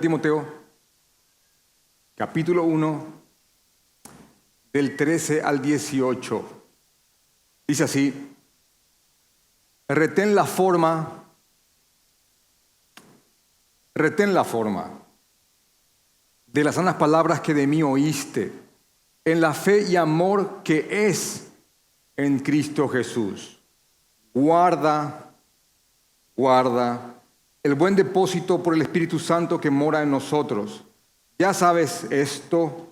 de Timoteo, capítulo 1, del 13 al 18. Dice así: retén la forma de las sanas palabras que de mí oíste, en la fe y amor que es en Cristo Jesús. Guarda el buen depósito por el Espíritu Santo que mora en nosotros. Ya sabes esto,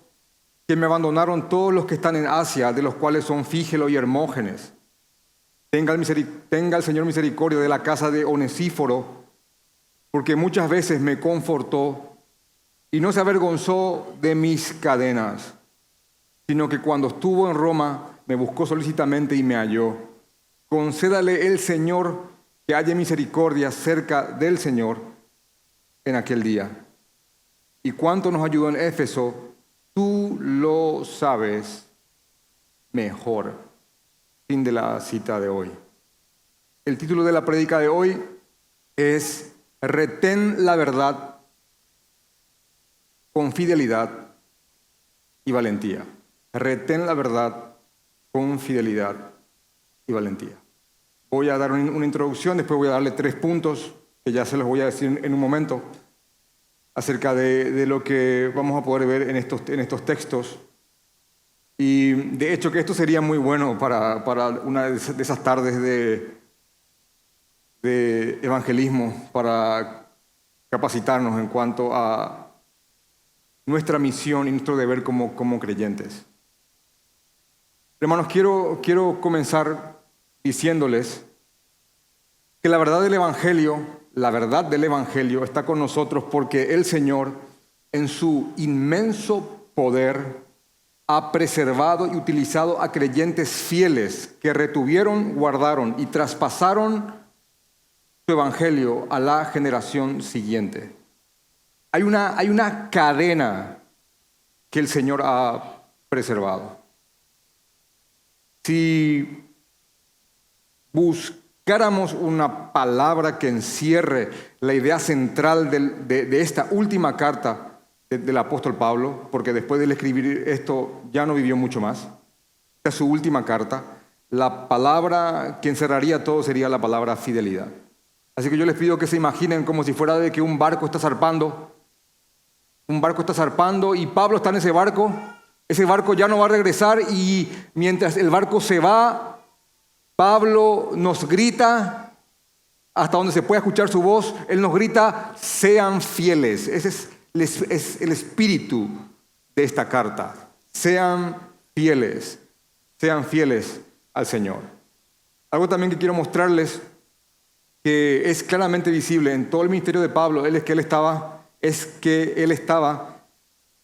que me abandonaron todos los que están en Asia, de los cuales son Fígelo y Hermógenes. Tenga el Señor misericordia de la casa de Onesíforo, porque muchas veces me confortó y no se avergonzó de mis cadenas, sino que cuando estuvo en Roma me buscó solícitamente y me halló. Concédale el Señor que haya misericordia cerca del Señor en aquel día. Y cuánto nos ayudó en Éfeso, tú lo sabes mejor. Fin de la cita de hoy. El título de la prédica de hoy es Retén la verdad con fidelidad y valentía. Retén la verdad con fidelidad y valentía. Voy a dar una introducción, después voy a darle 3 puntos, que ya se los voy a decir en un momento, acerca de lo que vamos a poder ver en estos textos. Y de hecho que esto sería muy bueno para una de esas tardes de evangelismo, para capacitarnos en cuanto a nuestra misión y nuestro deber como creyentes. Hermanos, quiero comenzar diciéndoles que la verdad del Evangelio está con nosotros porque el Señor, en su inmenso poder, ha preservado y utilizado a creyentes fieles que retuvieron, guardaron y traspasaron su Evangelio a la generación siguiente. Hay una cadena que el Señor ha preservado. Si buscáramos una palabra que encierre la idea central de esta última carta del apóstol Pablo, porque después de escribir esto ya no vivió mucho más, esta es su última carta, la palabra que encerraría todo sería la palabra fidelidad. Así que yo les pido que se imaginen como si fuera de que un barco está zarpando y Pablo está en ese barco ya no va a regresar y mientras el barco se va, Pablo nos grita, hasta donde se puede escuchar su voz, él nos grita, sean fieles. Ese es el espíritu de esta carta. Sean fieles al Señor. Algo también que quiero mostrarles que es claramente visible en todo el ministerio de Pablo, es que él estaba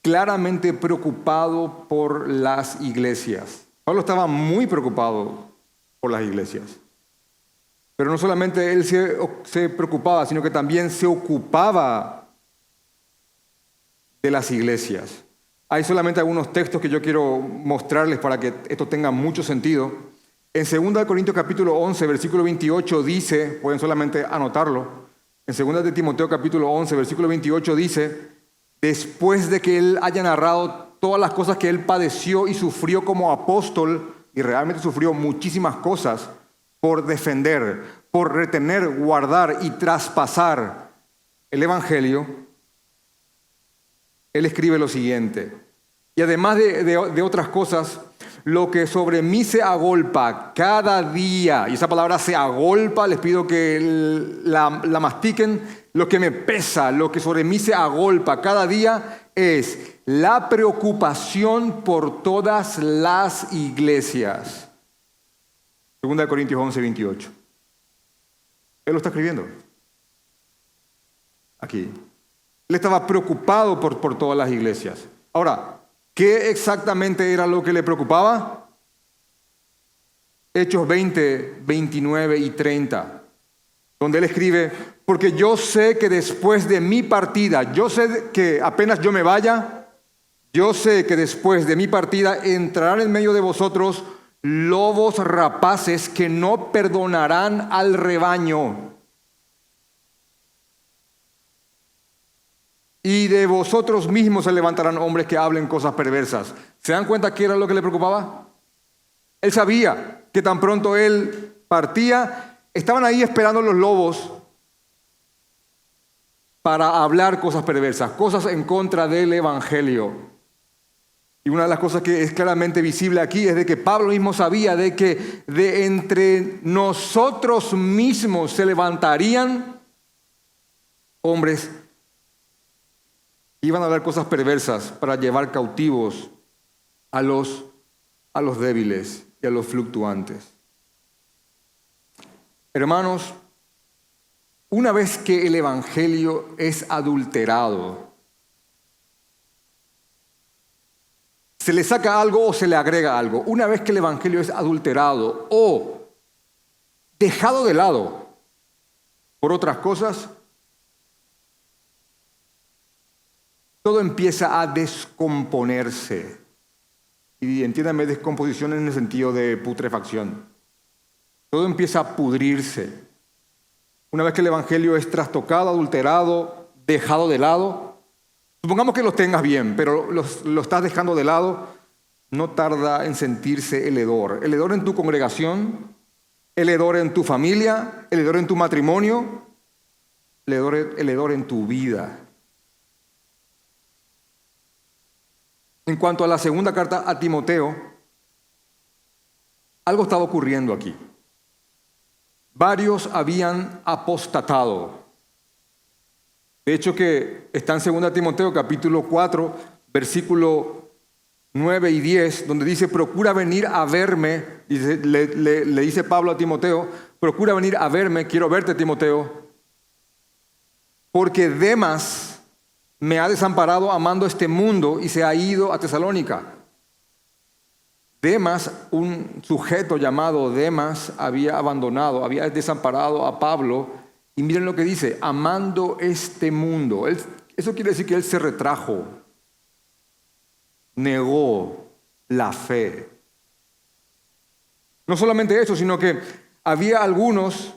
claramente preocupado por las iglesias. Pablo estaba muy preocupado por las iglesias. Pero no solamente él se preocupaba, sino que también se ocupaba de las iglesias. Hay solamente algunos textos que yo quiero mostrarles para que esto tenga mucho sentido. En 2 Corintios capítulo 11, versículo 28 dice, pueden solamente anotarlo, en 2 de Timoteo capítulo 11, versículo 28 dice, después de que él haya narrado todas las cosas que él padeció y sufrió como apóstol, y realmente sufrió muchísimas cosas por defender, por retener, guardar y traspasar el Evangelio, él escribe lo siguiente: y además de otras cosas, lo que sobre mí se agolpa cada día, y esa palabra se agolpa, les pido que la mastiquen, lo que me pesa, lo que sobre mí se agolpa cada día es la preocupación por todas las iglesias. 2 Corintios 11, 28. Él lo está escribiendo aquí. Él estaba preocupado por todas las iglesias. Ahora, ¿qué exactamente era lo que le preocupaba? Hechos 20, 29 y 30, donde él escribe, porque yo sé que después de mi partida, yo sé que apenas yo me vaya, yo sé que después de mi partida entrarán en medio de vosotros lobos rapaces que no perdonarán al rebaño. y de vosotros mismos se levantarán hombres que hablen cosas perversas. ¿Se dan cuenta qué era lo que le preocupaba? Él sabía que tan pronto él partía, estaban ahí esperando los lobos para hablar cosas perversas, cosas en contra del Evangelio. Y una de las cosas que es claramente visible aquí es de que Pablo mismo sabía de que de entre nosotros mismos se levantarían hombres que iban a hablar cosas perversas para llevar cautivos a los débiles y a los fluctuantes. Hermanos, una vez que el Evangelio es adulterado, se le saca algo o se le agrega algo. Una vez que el Evangelio es adulterado o dejado de lado por otras cosas, todo empieza a descomponerse. Y entiéndame, descomposición en el sentido de putrefacción. Todo empieza a pudrirse. Una vez que el Evangelio es trastocado, adulterado, dejado de lado, supongamos que los tengas bien, pero lo estás dejando de lado, no tarda en sentirse el hedor. El hedor en tu congregación, el hedor en tu familia, el hedor en tu matrimonio, el hedor en tu vida. En cuanto a la segunda carta a Timoteo, algo estaba ocurriendo aquí. Varios habían apostatado. De hecho que está en 2 Timoteo capítulo 4, versículo 9 y 10, donde dice, procura venir a verme, le dice Pablo a Timoteo, procura venir a verme, quiero verte Timoteo, porque Demas me ha desamparado amando este mundo y se ha ido a Tesalónica. Demas, un sujeto llamado Demas, había abandonado, había desamparado a Pablo. Y miren lo que dice, amando este mundo. Eso quiere decir que él se retrajo, negó la fe. No solamente eso, sino que había algunos,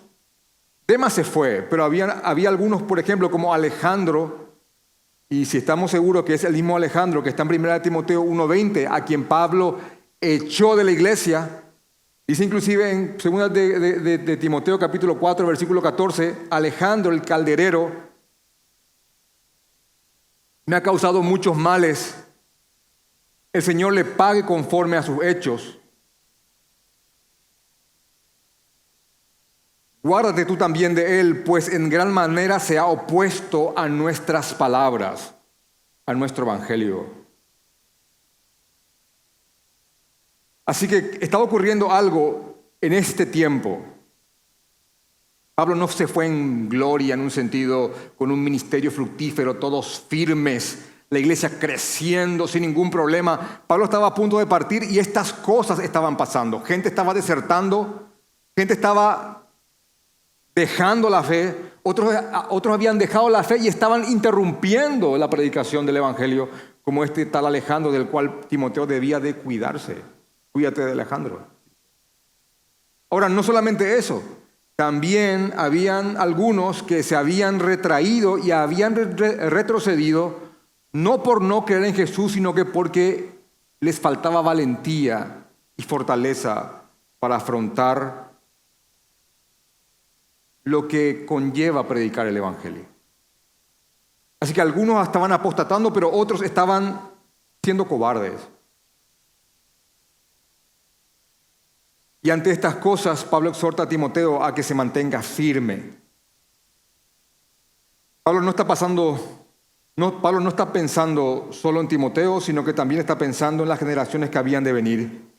Demas se fue, pero había algunos, por ejemplo, como Alejandro. Y si estamos seguros que es el mismo Alejandro que está en 1 Timoteo 1:20, a quien Pablo echó de la iglesia, dice inclusive en 2 de Timoteo capítulo 4, versículo 14, Alejandro el calderero me ha causado muchos males, el Señor le pague conforme a sus hechos. Guárdate tú también de él, pues en gran manera se ha opuesto a nuestras palabras, a nuestro evangelio. Así que estaba ocurriendo algo en este tiempo. Pablo no se fue en gloria en un sentido con un ministerio fructífero, todos firmes, la iglesia creciendo sin ningún problema. Pablo estaba a punto de partir y estas cosas estaban pasando. Gente estaba desertando, gente estaba dejando la fe, otros habían dejado la fe y estaban interrumpiendo la predicación del evangelio, como este tal Alejandro, del cual Timoteo debía de cuidarse. Cuídate de Alejandro. Ahora, no solamente eso, también habían algunos que se habían retraído y habían retrocedido, no por no creer en Jesús, sino que porque les faltaba valentía y fortaleza para afrontar lo que conlleva predicar el evangelio. Así que algunos estaban apostatando, pero otros estaban siendo cobardes. Y ante estas cosas, Pablo exhorta a Timoteo a que se mantenga firme. Pablo no está pensando solo en Timoteo, sino que también está pensando en las generaciones que habían de venir.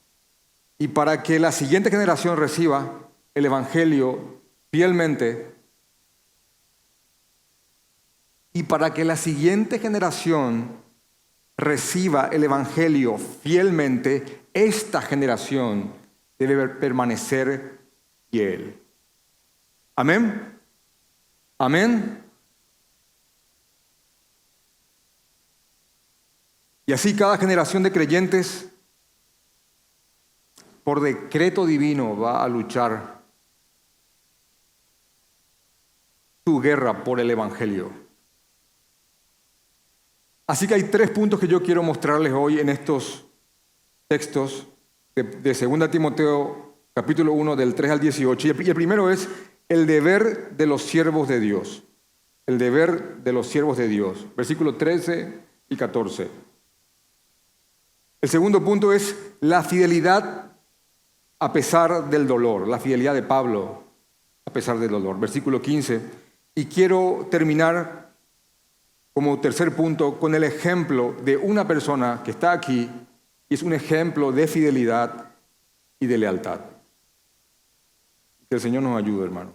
Y para que la siguiente generación reciba el evangelio fielmente, y para que la siguiente generación reciba el evangelio fielmente, esta generación debe permanecer fiel. Amén. Amén. Y así cada generación de creyentes, por decreto divino, va a luchar su guerra por el evangelio. Así que hay 3 puntos que yo quiero mostrarles hoy en estos textos de 2 Timoteo capítulo 1 del 3 al 18. Y el primero es el deber de los siervos de Dios. El deber de los siervos de Dios. Versículos 13 y 14. El segundo punto es la fidelidad a pesar del dolor. La fidelidad de Pablo a pesar del dolor. Versículo 15. Y quiero terminar como tercer punto con el ejemplo de una persona que está aquí y es un ejemplo de fidelidad y de lealtad. Que el Señor nos ayude, hermanos,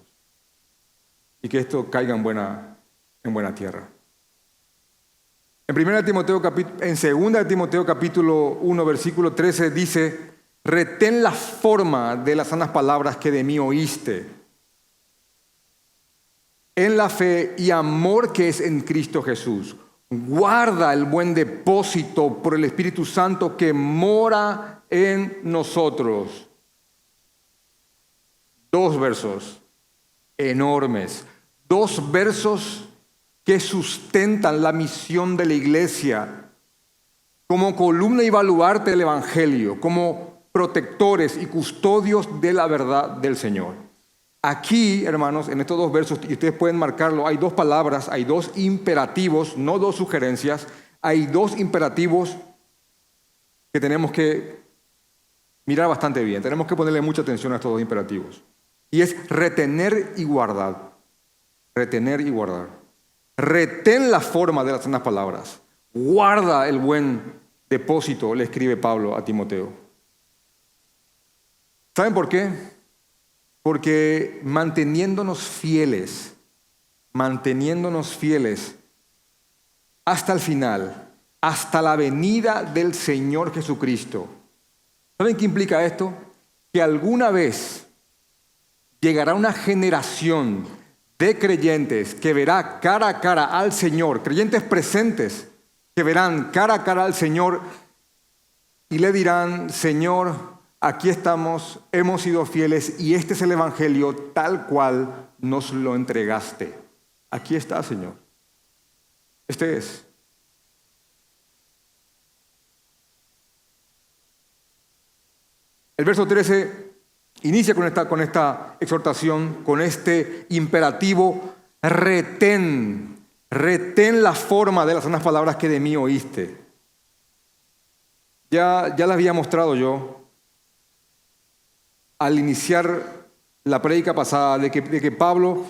y que esto caiga en buena tierra. En 2 Timoteo capítulo 1, versículo 13 dice: retén la forma de las sanas palabras que de mí oíste, en la fe y amor que es en Cristo Jesús. Guarda el buen depósito por el Espíritu Santo que mora en nosotros. 2 versos enormes, 2 versos que sustentan la misión de la iglesia como columna y baluarte del Evangelio, como protectores y custodios de la verdad del Señor. Aquí, hermanos, en estos 2 versos, y ustedes pueden marcarlo, hay 2 palabras, hay 2 imperativos, no 2 sugerencias, hay 2 imperativos que tenemos que mirar bastante bien. Tenemos que ponerle mucha atención a estos 2 imperativos. Y es retener y guardar. Retener y guardar. Retén la forma de las sanas palabras. Guarda el buen depósito, le escribe Pablo a Timoteo. ¿Saben por qué? Porque manteniéndonos fieles hasta el final, hasta la venida del Señor Jesucristo. ¿Saben qué implica esto? Que alguna vez llegará una generación de creyentes que verá cara a cara al Señor, creyentes presentes que verán cara a cara al Señor y le dirán: Señor, aquí estamos, hemos sido fieles y este es el Evangelio tal cual nos lo entregaste. Aquí está, Señor. Este es. El verso 13 inicia con esta exhortación, con este imperativo: retén la forma de las sanas palabras que de mí oíste. Ya las había mostrado yo al iniciar la prédica pasada de que Pablo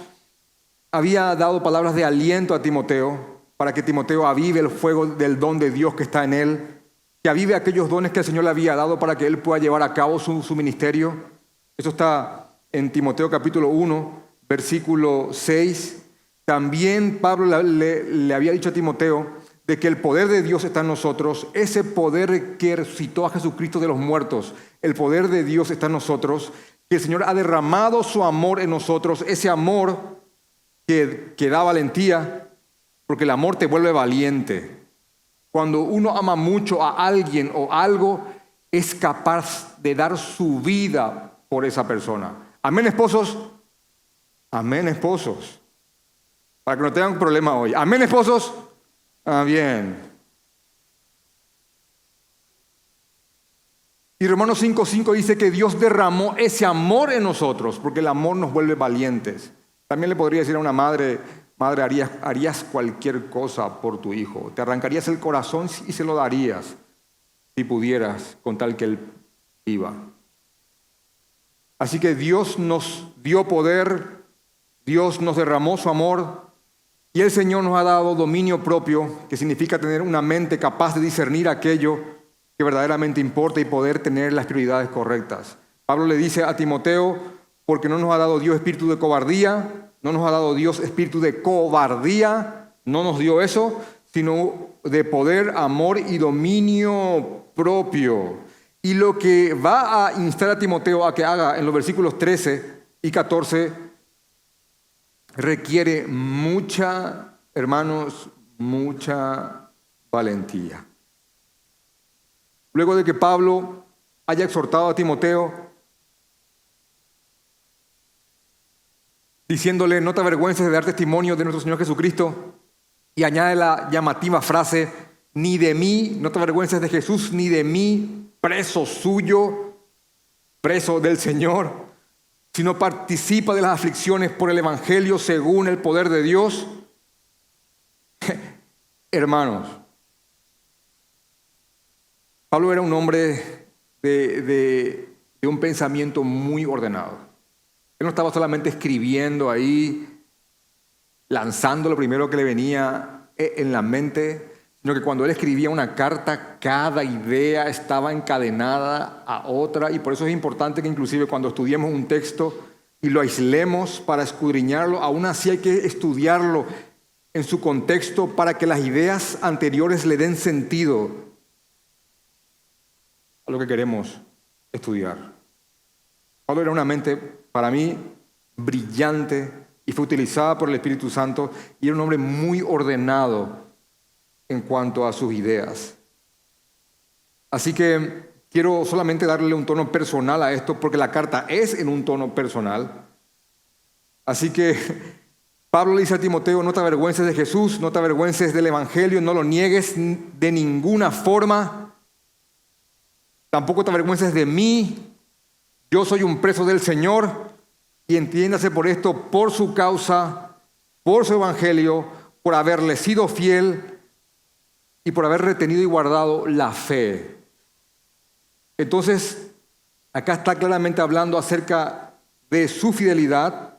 había dado palabras de aliento a Timoteo para que Timoteo avive el fuego del don de Dios que está en él, que avive aquellos dones que el Señor le había dado para que él pueda llevar a cabo su ministerio. Eso está en Timoteo capítulo 1, versículo 6. También Pablo le había dicho a Timoteo de que el poder de Dios está en nosotros, ese poder que resucitó a Jesucristo de los muertos, el poder de Dios está en nosotros, que el Señor ha derramado su amor en nosotros, ese amor que da valentía, porque el amor te vuelve valiente. Cuando uno ama mucho a alguien o algo, es capaz de dar su vida por esa persona. Amén, esposos. Amén, esposos. Para que no tengan problema hoy. Amén, esposos. Bien. Y Romanos 5:5 dice que Dios derramó ese amor en nosotros, porque el amor nos vuelve valientes. También le podría decir a una madre, harías cualquier cosa por tu hijo. Te arrancarías el corazón y se lo darías, si pudieras, con tal que él viva. Así que Dios nos dio poder, Dios nos derramó su amor, y el Señor nos ha dado dominio propio, que significa tener una mente capaz de discernir aquello que verdaderamente importa y poder tener las prioridades correctas. Pablo le dice a Timoteo: porque no nos ha dado Dios espíritu de cobardía, no nos ha dado Dios espíritu de cobardía, no nos dio eso, sino de poder, amor y dominio propio. Y lo que va a instar a Timoteo a que haga en los versículos 13 y 14 requiere mucha, hermanos, mucha valentía. Luego de que Pablo haya exhortado a Timoteo, diciéndole: no te avergüences de dar testimonio de nuestro Señor Jesucristo, y añade la llamativa frase: ni de mí, no te avergüences de Jesús, ni de mí, preso suyo, preso del Señor, sino participa de las aflicciones por el Evangelio según el poder de Dios. Hermanos, Pablo era un hombre de un pensamiento muy ordenado. Él no estaba solamente escribiendo ahí, lanzando lo primero que le venía en la mente, sino que cuando él escribía una carta, cada idea estaba encadenada a otra, y por eso es importante que inclusive cuando estudiemos un texto y lo aislemos para escudriñarlo, aún así hay que estudiarlo en su contexto para que las ideas anteriores le den sentido a lo que queremos estudiar. Pablo era una mente, para mí, brillante y fue utilizada por el Espíritu Santo, y era un hombre muy ordenado en cuanto a sus ideas. Así que quiero solamente darle un tono personal a esto, porque la carta es en un tono personal. Así que Pablo le dice a Timoteo: no te avergüences de Jesús, no te avergüences del Evangelio, no lo niegues de ninguna forma. Tampoco te avergüences de mí. Yo soy un preso del Señor, y entiéndase por esto, por su causa, por su Evangelio, por haberle sido fiel y por haber retenido y guardado la fe. Entonces, acá está claramente hablando acerca de su fidelidad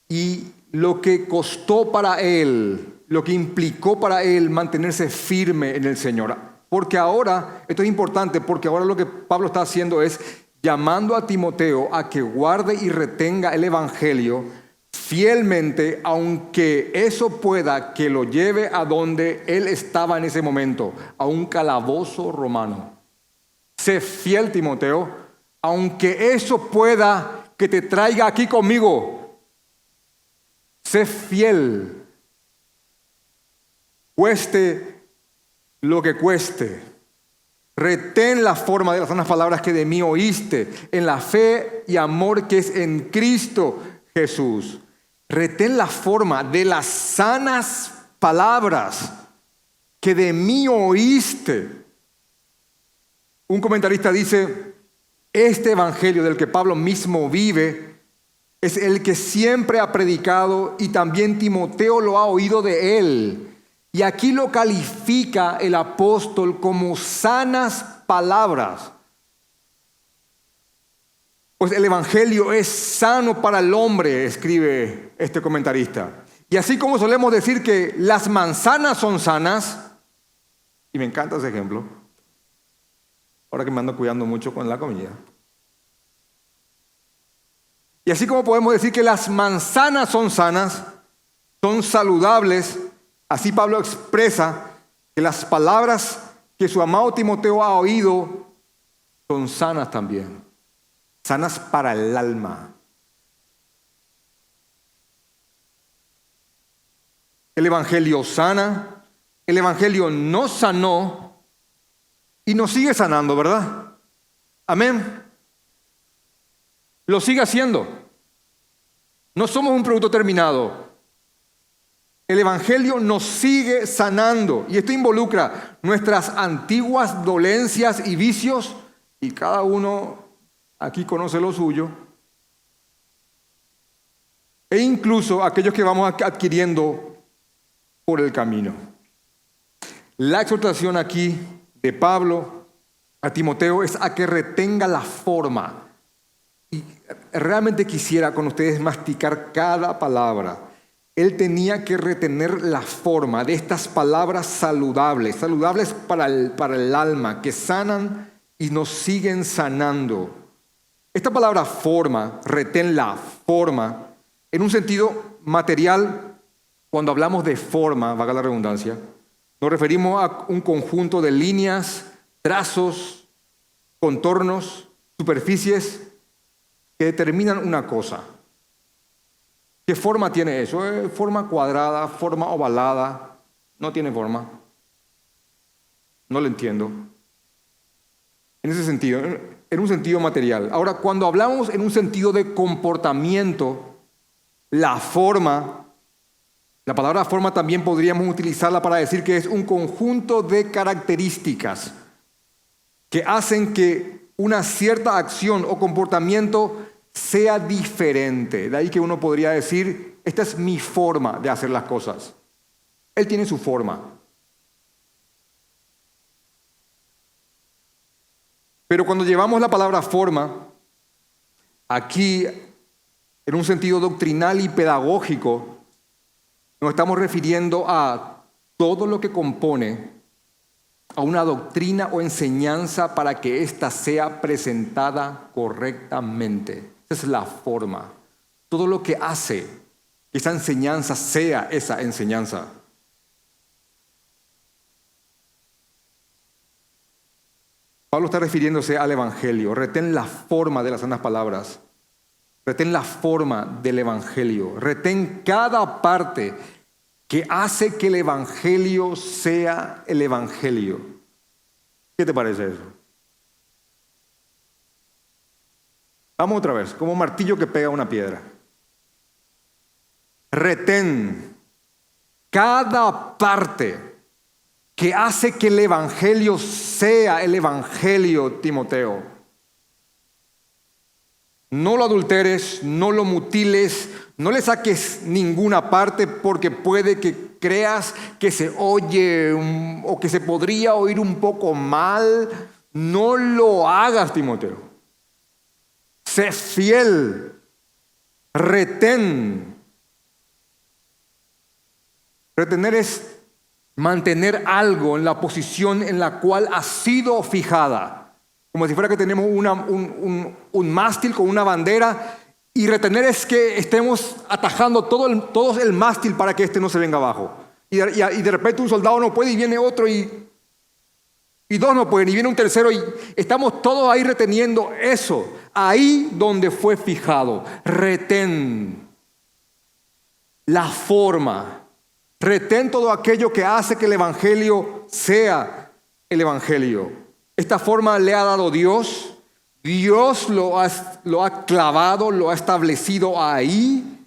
y lo que costó para él, lo que implicó para él mantenerse firme en el Señor. Porque ahora, esto es importante, porque ahora lo que Pablo está haciendo es llamando a Timoteo a que guarde y retenga el Evangelio fielmente, aunque eso pueda que lo lleve a donde él estaba en ese momento, a un calabozo romano. Sé fiel, Timoteo, aunque eso pueda que te traiga aquí conmigo. Sé fiel, cueste lo que cueste. Retén la forma de las sanas palabras que de mí oíste, en la fe y amor que es en Cristo Jesús. Retén la forma de las sanas palabras que de mí oíste. Un comentarista dice: este evangelio del que Pablo mismo vive es el que siempre ha predicado, y también Timoteo lo ha oído de él. Y aquí lo califica el apóstol como sanas palabras. Pues el evangelio es sano para el hombre, escribe este comentarista. Y así como solemos decir que las manzanas son sanas, y me encanta ese ejemplo, ahora que me ando cuidando mucho con la comida. Y así como podemos decir que las manzanas son sanas, son saludables, así Pablo expresa que las palabras que su amado Timoteo ha oído son sanas también, sanas para el alma. El evangelio sana, el evangelio nos sanó y nos sigue sanando, ¿verdad? Amén. Lo sigue haciendo. No somos un producto terminado. El evangelio nos sigue sanando, y esto involucra nuestras antiguas dolencias y vicios, y cada uno aquí conoce lo suyo, e incluso aquellos que vamos adquiriendo por el camino. La exhortación aquí de Pablo a Timoteo es a que retenga la forma. Y realmente quisiera con ustedes masticar cada palabra. Él tenía que retener la forma de estas palabras saludables, saludables para el alma, que sanan y nos siguen sanando. Esta palabra forma, retén la forma, en un sentido material, cuando hablamos de forma, valga la redundancia, nos referimos a un conjunto de líneas, trazos, contornos, superficies que determinan una cosa. ¿Qué forma tiene eso? ¿Forma cuadrada? ¿Forma ovalada? No tiene forma. No lo entiendo. En ese sentido, en un sentido material. Ahora, cuando hablamos en un sentido de comportamiento, la forma La palabra forma también podríamos utilizarla para decir que es un conjunto de características que hacen que una cierta acción o comportamiento sea diferente. De ahí que uno podría decir, esta es mi forma de hacer las cosas. Él tiene su forma. Pero cuando llevamos la palabra forma, aquí, en un sentido doctrinal y pedagógico, nos estamos refiriendo a todo lo que compone a una doctrina o enseñanza para que ésta sea presentada correctamente. Esa es la forma. Todo lo que hace que esa enseñanza sea esa enseñanza. Pablo está refiriéndose al Evangelio. Retén la forma de las sanas palabras. Retén la forma del Evangelio. Retén cada parte que hace que el Evangelio sea el Evangelio. ¿Qué te parece eso? Vamos otra vez, como un martillo que pega una piedra. Retén cada parte que hace que el Evangelio sea el Evangelio, Timoteo. No lo adulteres, no lo mutiles, no le saques ninguna parte porque puede que creas que se oye o que se podría oír un poco mal. No lo hagas, Timoteo. Sé fiel. Retén. Retener es mantener algo en la posición en la cual ha sido fijada. Como si fuera que tenemos un mástil con una bandera, y retener es que estemos atajando todo el mástil para que este no se venga abajo. Y de repente un soldado no puede y viene otro y dos no pueden y viene un tercero y estamos todos ahí reteniendo eso, ahí donde fue fijado. Retén la forma. Retén todo aquello que hace que el Evangelio sea el Evangelio. Esta forma le ha dado Dios. Dios lo ha clavado, lo ha establecido ahí.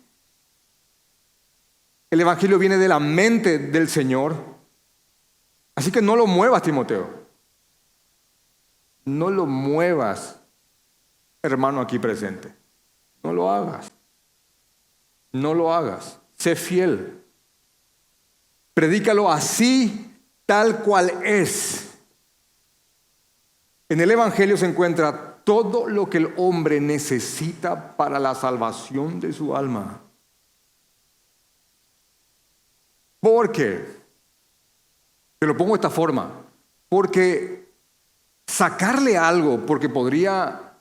El Evangelio viene de la mente del Señor. Así que no lo muevas, Timoteo. No lo muevas, hermano aquí presente. No lo hagas. No lo hagas. Sé fiel. Predícalo así, tal cual es. En el Evangelio se encuentra todo lo que el hombre necesita para la salvación de su alma. ¿Por qué? Te lo pongo de esta forma. Porque sacarle algo, porque podría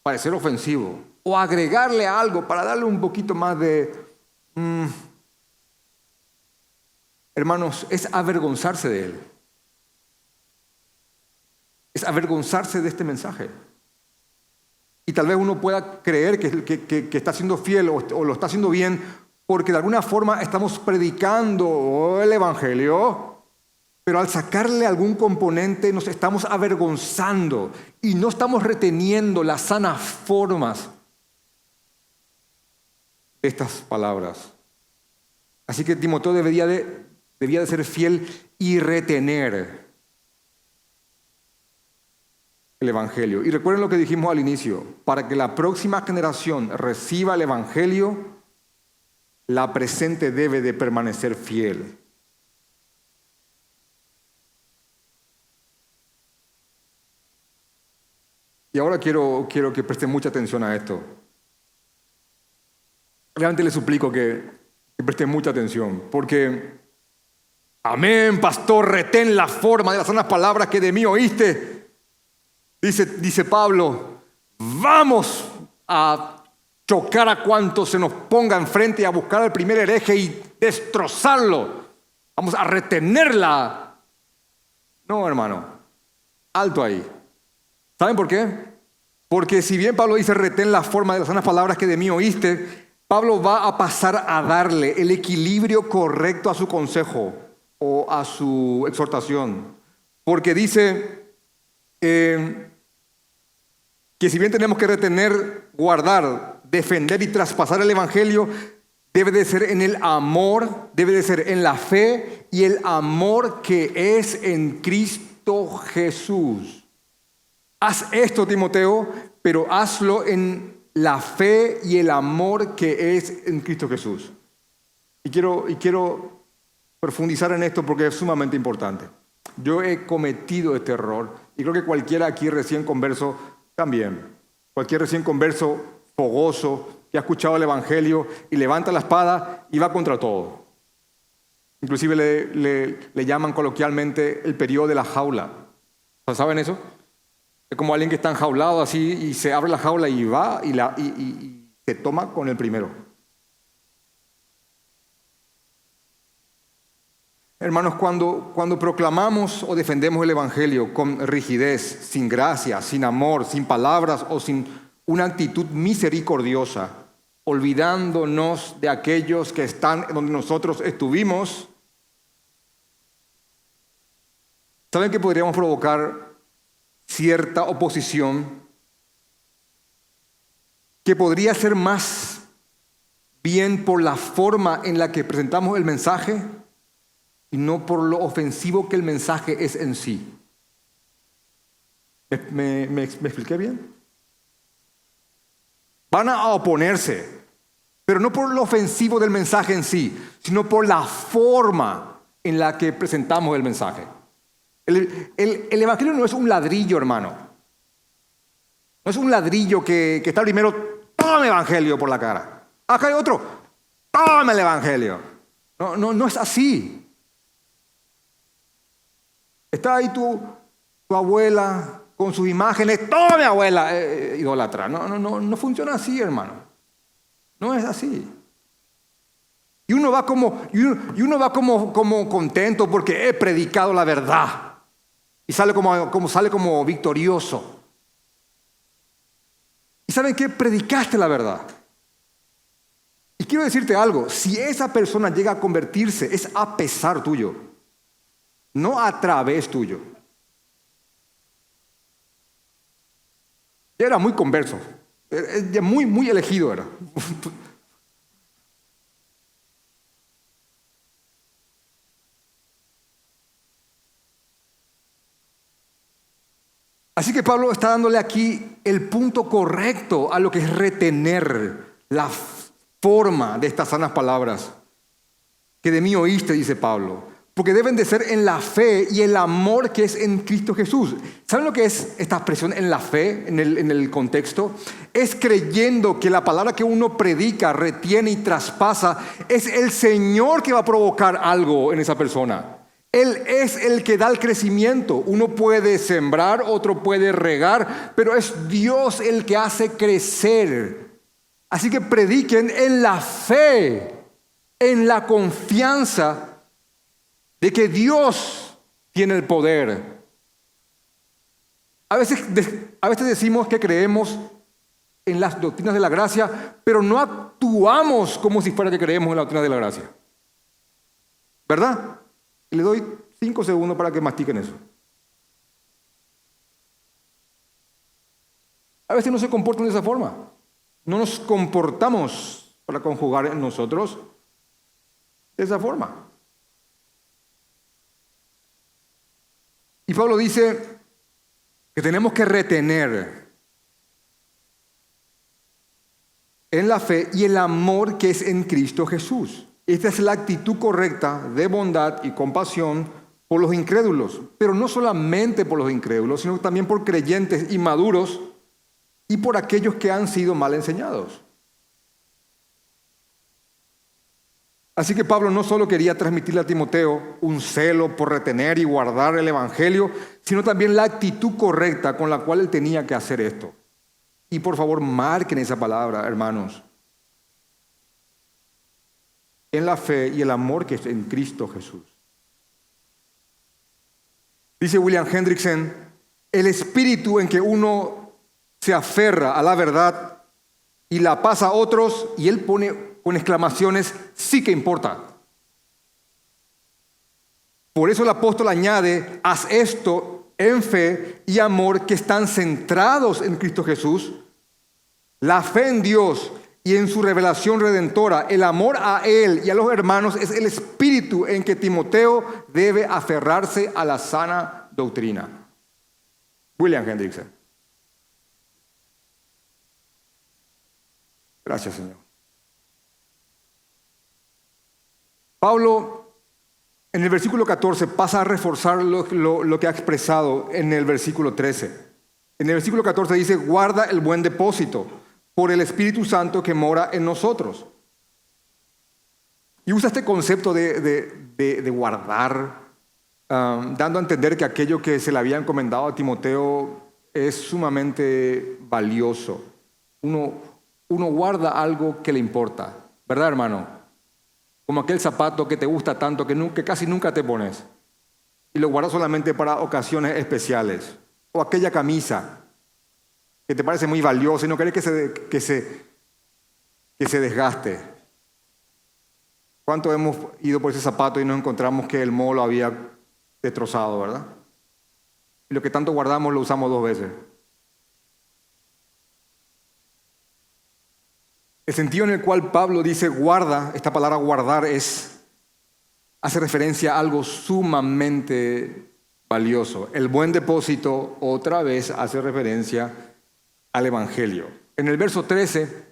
parecer ofensivo, o agregarle algo para darle un poquito más de... hermanos, es avergonzarse de él. Es avergonzarse de este mensaje. Y tal vez uno pueda creer que está siendo fiel o lo está haciendo bien porque de alguna forma estamos predicando el Evangelio, pero al sacarle algún componente nos estamos avergonzando y no estamos reteniendo las sanas formas de estas palabras. Así que Timoteo debía de ser fiel y retener el Evangelio. Y recuerden lo que dijimos al inicio, para que la próxima generación reciba el Evangelio, la presente debe de permanecer fiel. Y ahora quiero que presten mucha atención a esto. Realmente les suplico que presten mucha atención, porque, amén, pastor, retén la forma de las sanas palabras que de mí oíste. Dice Pablo, vamos a chocar a cuantos se nos ponga enfrente y a buscar al primer hereje y destrozarlo. Vamos a retenerla. No, hermano, alto ahí. ¿Saben por qué? Porque si bien Pablo dice retén la forma de las sanas palabras que de mí oíste, Pablo va a pasar a darle el equilibrio correcto a su consejo o a su exhortación. Porque dice que si bien tenemos que retener, guardar, defender y traspasar el Evangelio, debe de ser en el amor, debe de ser en la fe y el amor que es en Cristo Jesús. Haz esto, Timoteo, pero hazlo en la fe y el amor que es en Cristo Jesús. Y quiero profundizar en esto porque es sumamente importante. Yo he cometido este error y creo que cualquiera aquí recién converso también. Cualquier recién converso fogoso que ha escuchado el Evangelio y levanta la espada y va contra todo. Inclusive le llaman coloquialmente el periodo de la jaula. ¿Saben eso? Es como alguien que está enjaulado así y se abre la jaula y va y se toma con el primero. Hermanos, cuando proclamamos o defendemos el Evangelio con rigidez, sin gracia, sin amor, sin palabras o sin una actitud misericordiosa, olvidándonos de aquellos que están donde nosotros estuvimos, ¿saben que podríamos provocar cierta oposición que podría ser más bien por la forma en la que presentamos el mensaje y no por lo ofensivo que el mensaje es en sí? ¿Me expliqué bien? Van a oponerse, pero no por lo ofensivo del mensaje en sí, sino por la forma en la que presentamos el mensaje. El Evangelio no es un ladrillo, hermano. No es un ladrillo que está primero, toma el Evangelio por la cara. Acá hay otro, toma el Evangelio. No es así. Está ahí tu abuela con sus imágenes, toma mi abuela, idólatra. No funciona así, hermano. No es así. Y uno va como contento porque he predicado la verdad. Y sale como victorioso. ¿Y saben qué? Predicaste la verdad. Y quiero decirte algo, si esa persona llega a convertirse, es a pesar tuyo, no a través tuyo. Era muy converso, muy elegido era. Así que Pablo está dándole aquí el punto correcto a lo que es retener la forma de estas sanas palabras que de mí oíste, dice Pablo. Porque deben de ser en la fe y el amor que es en Cristo Jesús. ¿Saben lo que es esta expresión en la fe, en el contexto? Es creyendo que la palabra que uno predica, retiene y traspasa, es el Señor que va a provocar algo en esa persona. Él es el que da el crecimiento. Uno puede sembrar, otro puede regar, pero es Dios el que hace crecer. Así que prediquen en la fe, en la confianza de que Dios tiene el poder. A veces decimos que creemos en las doctrinas de la gracia, pero no actuamos como si fuera que creemos en la doctrina de la gracia. ¿Verdad? Y le doy 5 segundos para que mastiquen eso. A veces no se comportan de esa forma. No nos comportamos para conjugar en nosotros de esa forma. Y Pablo dice que tenemos que retener en la fe y el amor que es en Cristo Jesús. Esta es la actitud correcta de bondad y compasión por los incrédulos, pero no solamente por los incrédulos, sino también por creyentes inmaduros y por aquellos que han sido mal enseñados. Así que Pablo no solo quería transmitirle a Timoteo un celo por retener y guardar el Evangelio, sino también la actitud correcta con la cual él tenía que hacer esto. Y por favor, marquen esa palabra, hermanos. En la fe y el amor que es en Cristo Jesús. Dice William Hendrickson, el espíritu en que uno se aferra a la verdad y la pasa a otros, y él pone con exclamaciones, sí que importa. Por eso el apóstol añade, haz esto en fe y amor que están centrados en Cristo Jesús. La fe en Dios y en su revelación redentora. El amor a Él y a los hermanos es el espíritu en que Timoteo debe aferrarse a la sana doctrina. William Hendrickson. Gracias, Señor. Pablo, en el versículo 14, pasa a reforzar lo que ha expresado en el versículo 13. En el versículo 14 dice, guarda el buen depósito por el Espíritu Santo que mora en nosotros. Y usa este concepto de guardar, dando a entender que aquello que se le había encomendado a Timoteo es sumamente valioso. Uno guarda algo que le importa, ¿verdad, hermano? Como aquel zapato que te gusta tanto que casi nunca te pones y lo guardas solamente para ocasiones especiales. O aquella camisa que te parece muy valiosa y no querés que se desgaste. ¿Cuánto hemos ido por ese zapato y nos encontramos que el moho lo había destrozado, verdad? Y lo que tanto guardamos lo usamos 2 veces. El sentido en el cual Pablo dice guarda, esta palabra guardar hace referencia a algo sumamente valioso. El buen depósito otra vez hace referencia al Evangelio. En el verso 13,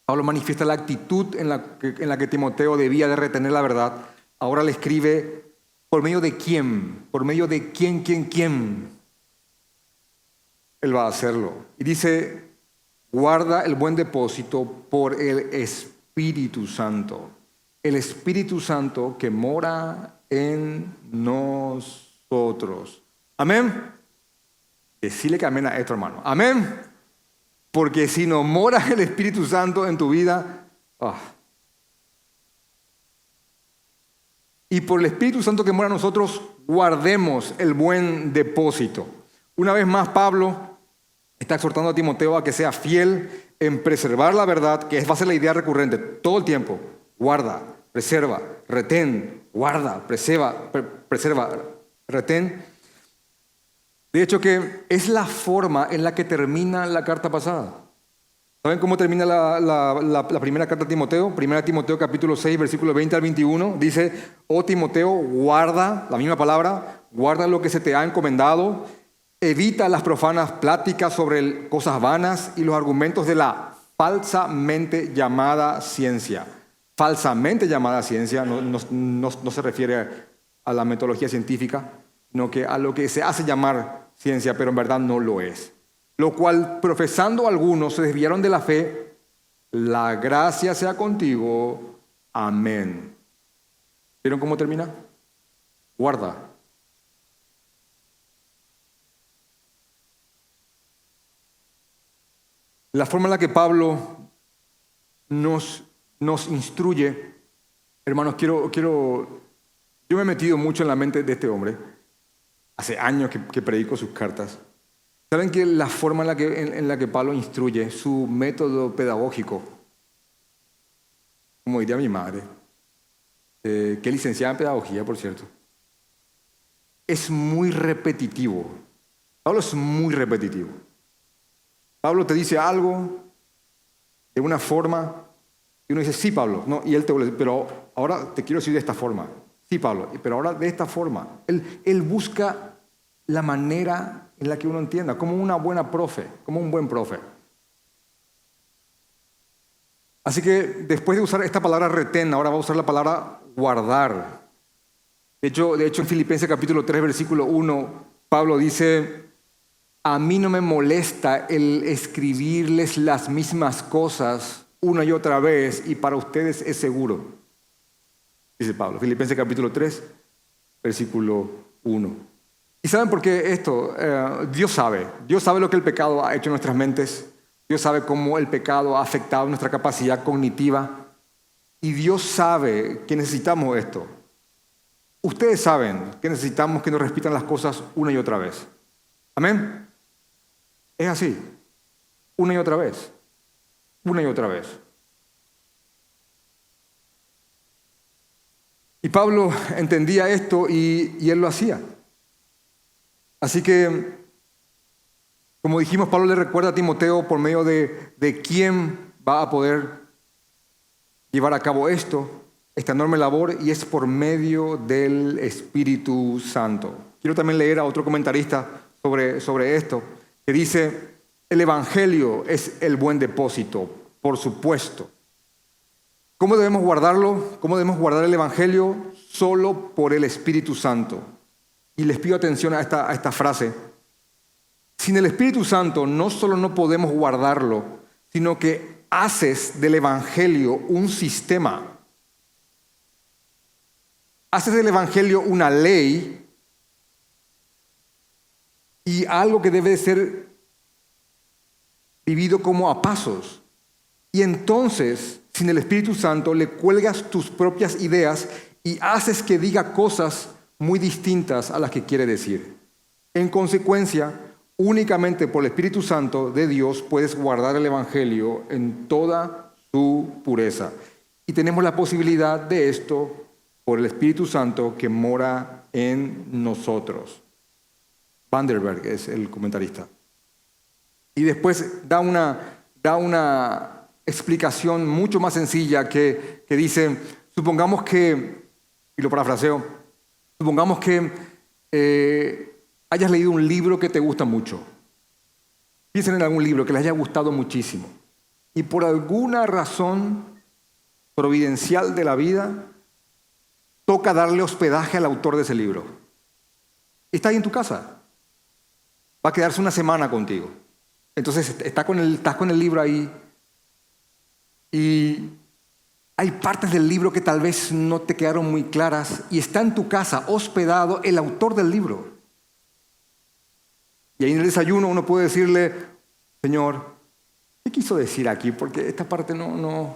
Pablo manifiesta la actitud en la que Timoteo debía de retener la verdad. Ahora le escribe por medio de quién, quién él va a hacerlo. Y dice, guarda el buen depósito por el Espíritu Santo. El Espíritu Santo que mora en nosotros. Amén. Decile que amén a esto, hermano. Amén. Porque si no mora el Espíritu Santo en tu vida, y por el Espíritu Santo que mora en nosotros, guardemos el buen depósito. Una vez más, Pablo está exhortando a Timoteo a que sea fiel en preservar la verdad, que va a ser la idea recurrente todo el tiempo. Guarda, preserva, retén, guarda, preserva, retén. De hecho, que es la forma en la que termina la carta pasada. ¿Saben cómo termina la primera carta a Timoteo? Primera Timoteo capítulo 6, versículo 20 al 21. Dice, oh Timoteo, guarda, la misma palabra, guarda lo que se te ha encomendado. Evita las profanas pláticas sobre cosas vanas y los argumentos de la falsamente llamada ciencia. Falsamente llamada ciencia no se refiere a la metodología científica, sino que a lo que se hace llamar ciencia, pero en verdad no lo es. Lo cual, profesando algunos, se desviaron de la fe. La gracia sea contigo. Amén. ¿Vieron cómo termina? Guarda. La forma en la que Pablo nos instruye, hermanos, yo me he metido mucho en la mente de este hombre. Hace años que predico sus cartas. ¿Saben que la forma en la que Pablo instruye, su método pedagógico, como diría mi madre, que es licenciada en pedagogía, por cierto, es muy repetitivo? Pablo es muy repetitivo. Pablo te dice algo de una forma y uno dice, sí, Pablo, no, y él te vuelve, pero ahora te quiero decir de esta forma. Sí, Pablo, pero ahora de esta forma. Él busca la manera en la que uno entienda, como una buena profe, como un buen profe. Así que después de usar esta palabra retén, ahora va a usar la palabra guardar. De hecho en Filipenses capítulo 3, versículo 1, Pablo dice, a mí no me molesta el escribirles las mismas cosas una y otra vez, y para ustedes es seguro. Dice Pablo, Filipenses capítulo 3, versículo 1. ¿Y saben por qué esto? Dios sabe lo que el pecado ha hecho en nuestras mentes. Dios sabe cómo el pecado ha afectado nuestra capacidad cognitiva. Y Dios sabe que necesitamos esto. Ustedes saben que necesitamos que nos repitan las cosas una y otra vez. ¿Amén? Es así. Una y otra vez. Una y otra vez. Y Pablo entendía esto y él lo hacía. Así que, como dijimos, Pablo le recuerda a Timoteo por medio de quién va a poder llevar a cabo esta enorme labor, y es por medio del Espíritu Santo. Quiero también leer a otro comentarista sobre esto, que dice: el Evangelio es el buen depósito, por supuesto. ¿Cómo debemos guardarlo? ¿Cómo debemos guardar el Evangelio? Solo por el Espíritu Santo. Y les pido atención a esta frase. Sin el Espíritu Santo no solo no podemos guardarlo, sino que haces del Evangelio un sistema. Haces del Evangelio una ley y algo que debe ser vivido como a pasos. Y entonces, sin el Espíritu Santo, le cuelgas tus propias ideas y haces que diga cosas muy distintas a las que quiere decir. En consecuencia, únicamente por el Espíritu Santo de Dios puedes guardar el Evangelio en toda su pureza. Y tenemos la posibilidad de esto por el Espíritu Santo que mora en nosotros. Vanderberg es el comentarista. Y después da una explicación mucho más sencilla que dice: supongamos que, y lo parafraseo, supongamos que hayas leído un libro que te gusta mucho. Piensen en algún libro que les haya gustado muchísimo. Y por alguna razón providencial de la vida, toca darle hospedaje al autor de ese libro. Está ahí en tu casa. Va a quedarse una semana contigo. Entonces estás con el libro ahí. Y hay partes del libro que tal vez no te quedaron muy claras. Y está en tu casa, hospedado, el autor del libro. Y ahí en el desayuno uno puede decirle: Señor, ¿qué quiso decir aquí? Porque esta parte no...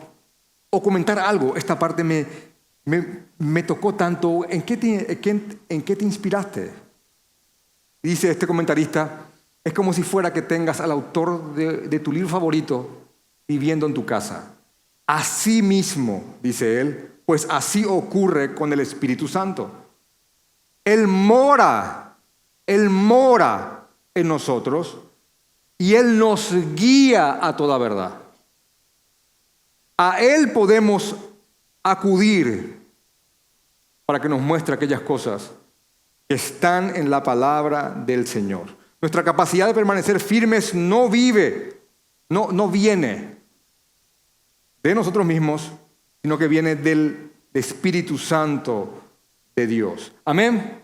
O comentar algo: esta parte me tocó tanto. ¿En qué te inspiraste? Dice este comentarista: es como si fuera que tengas al autor de tu libro favorito viviendo en tu casa. Así mismo, dice él, pues así ocurre con el Espíritu Santo. Él mora en nosotros y Él nos guía a toda verdad. A Él podemos acudir para que nos muestre aquellas cosas que están en la palabra del Señor. Nuestra capacidad de permanecer firmes no viene de nosotros mismos, sino que viene del Espíritu Santo de Dios. Amén.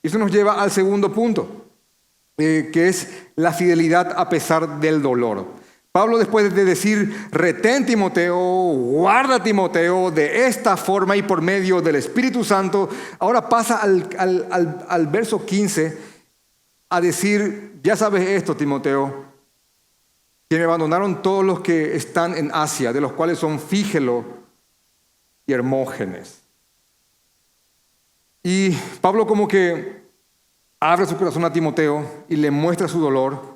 Y eso nos lleva al segundo punto, que es la fidelidad a pesar del dolor. Pablo, después de decir: retén, Timoteo, guarda, Timoteo, de esta forma y por medio del Espíritu Santo, ahora pasa al verso 15 a decir: ya sabes esto, Timoteo, que me abandonaron todos los que están en Asia, de los cuales son Fígelo y Hermógenes. Y Pablo como que abre su corazón a Timoteo y le muestra su dolor.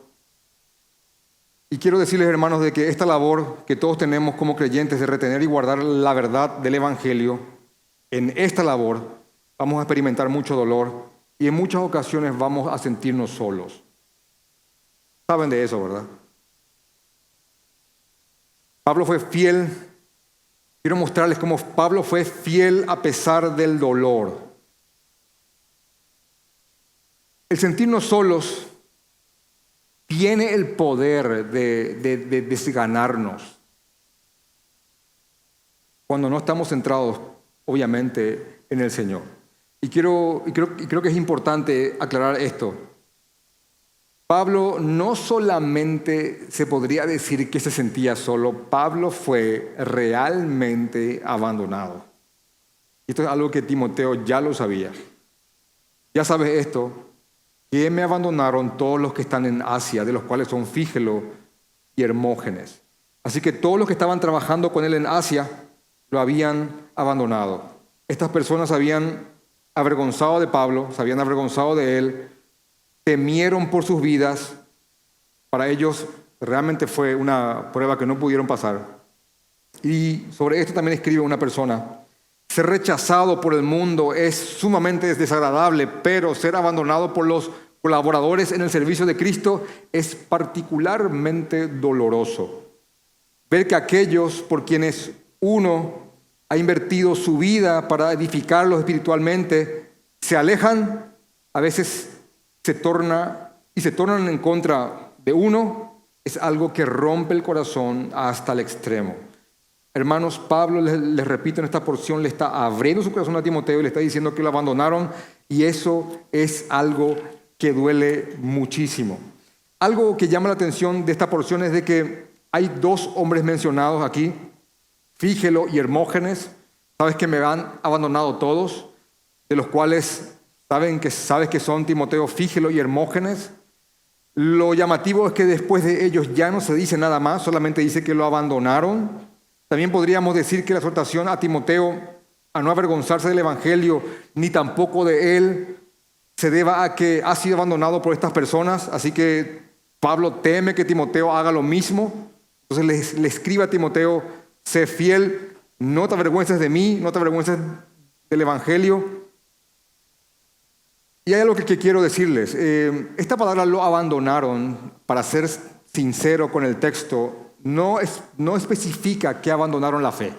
Y quiero decirles, hermanos, de que esta labor que todos tenemos como creyentes de retener y guardar la verdad del Evangelio, en esta labor vamos a experimentar mucho dolor y en muchas ocasiones vamos a sentirnos solos. Saben de eso, ¿verdad? Pablo fue fiel. Quiero mostrarles cómo Pablo fue fiel a pesar del dolor. El sentirnos solos tiene el poder de desganarnos cuando no estamos centrados, obviamente, en el Señor. Y creo que es importante aclarar esto. Pablo no solamente se podría decir que se sentía solo, Pablo fue realmente abandonado. Y esto es algo que Timoteo ya lo sabía. Ya sabes esto, que me abandonaron todos los que están en Asia, de los cuales son Fígelo y Hermógenes. Así que todos los que estaban trabajando con él en Asia lo habían abandonado. Estas personas se habían avergonzado de Pablo, se habían avergonzado de él, temieron por sus vidas. Para ellos realmente fue una prueba que no pudieron pasar. Y sobre esto también escribe una persona: ser rechazado por el mundo es sumamente desagradable, pero ser abandonado por los colaboradores en el servicio de Cristo es particularmente doloroso. Ver que aquellos por quienes uno ha invertido su vida para edificarlos espiritualmente, se alejan, a veces se tornan en contra de uno, es algo que rompe el corazón hasta el extremo. Hermanos, Pablo, les repito, en esta porción le está abriendo su corazón a Timoteo y le está diciendo que lo abandonaron, y eso es algo que duele muchísimo. Algo que llama la atención de esta porción es de que hay dos hombres mencionados aquí, Fígelo y Hermógenes. Sabes que me han abandonado todos, de los cuales sabes que son Timoteo, Fígelo y Hermógenes. Lo llamativo es que después de ellos ya no se dice nada más, solamente dice que lo abandonaron. También podríamos decir que la exhortación a Timoteo a no avergonzarse del Evangelio, ni tampoco de él, se deba a que ha sido abandonado por estas personas. Así que Pablo teme que Timoteo haga lo mismo. Entonces le escribe a Timoteo: sé fiel, no te avergüences de mí, no te avergüences del Evangelio. Y hay algo que quiero decirles. Esta palabra lo abandonaron, para ser sincero con el texto, no especifica que abandonaron la fe.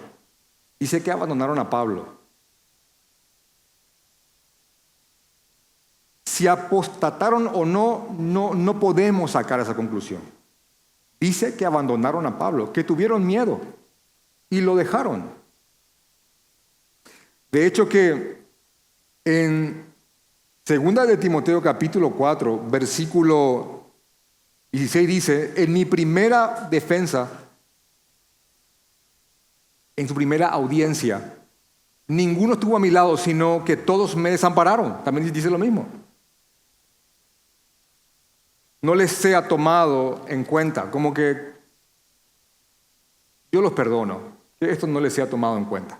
Dice que abandonaron a Pablo. Si apostataron o no podemos sacar esa conclusión. Dice que abandonaron a Pablo, que tuvieron miedo y lo dejaron. De hecho que en 2 de Timoteo capítulo 4, versículo 16 dice: en mi primera defensa, en su primera audiencia, ninguno estuvo a mi lado, sino que todos me desampararon. También dice lo mismo. No les sea tomado en cuenta, como que yo los perdono, que esto no les sea tomado en cuenta.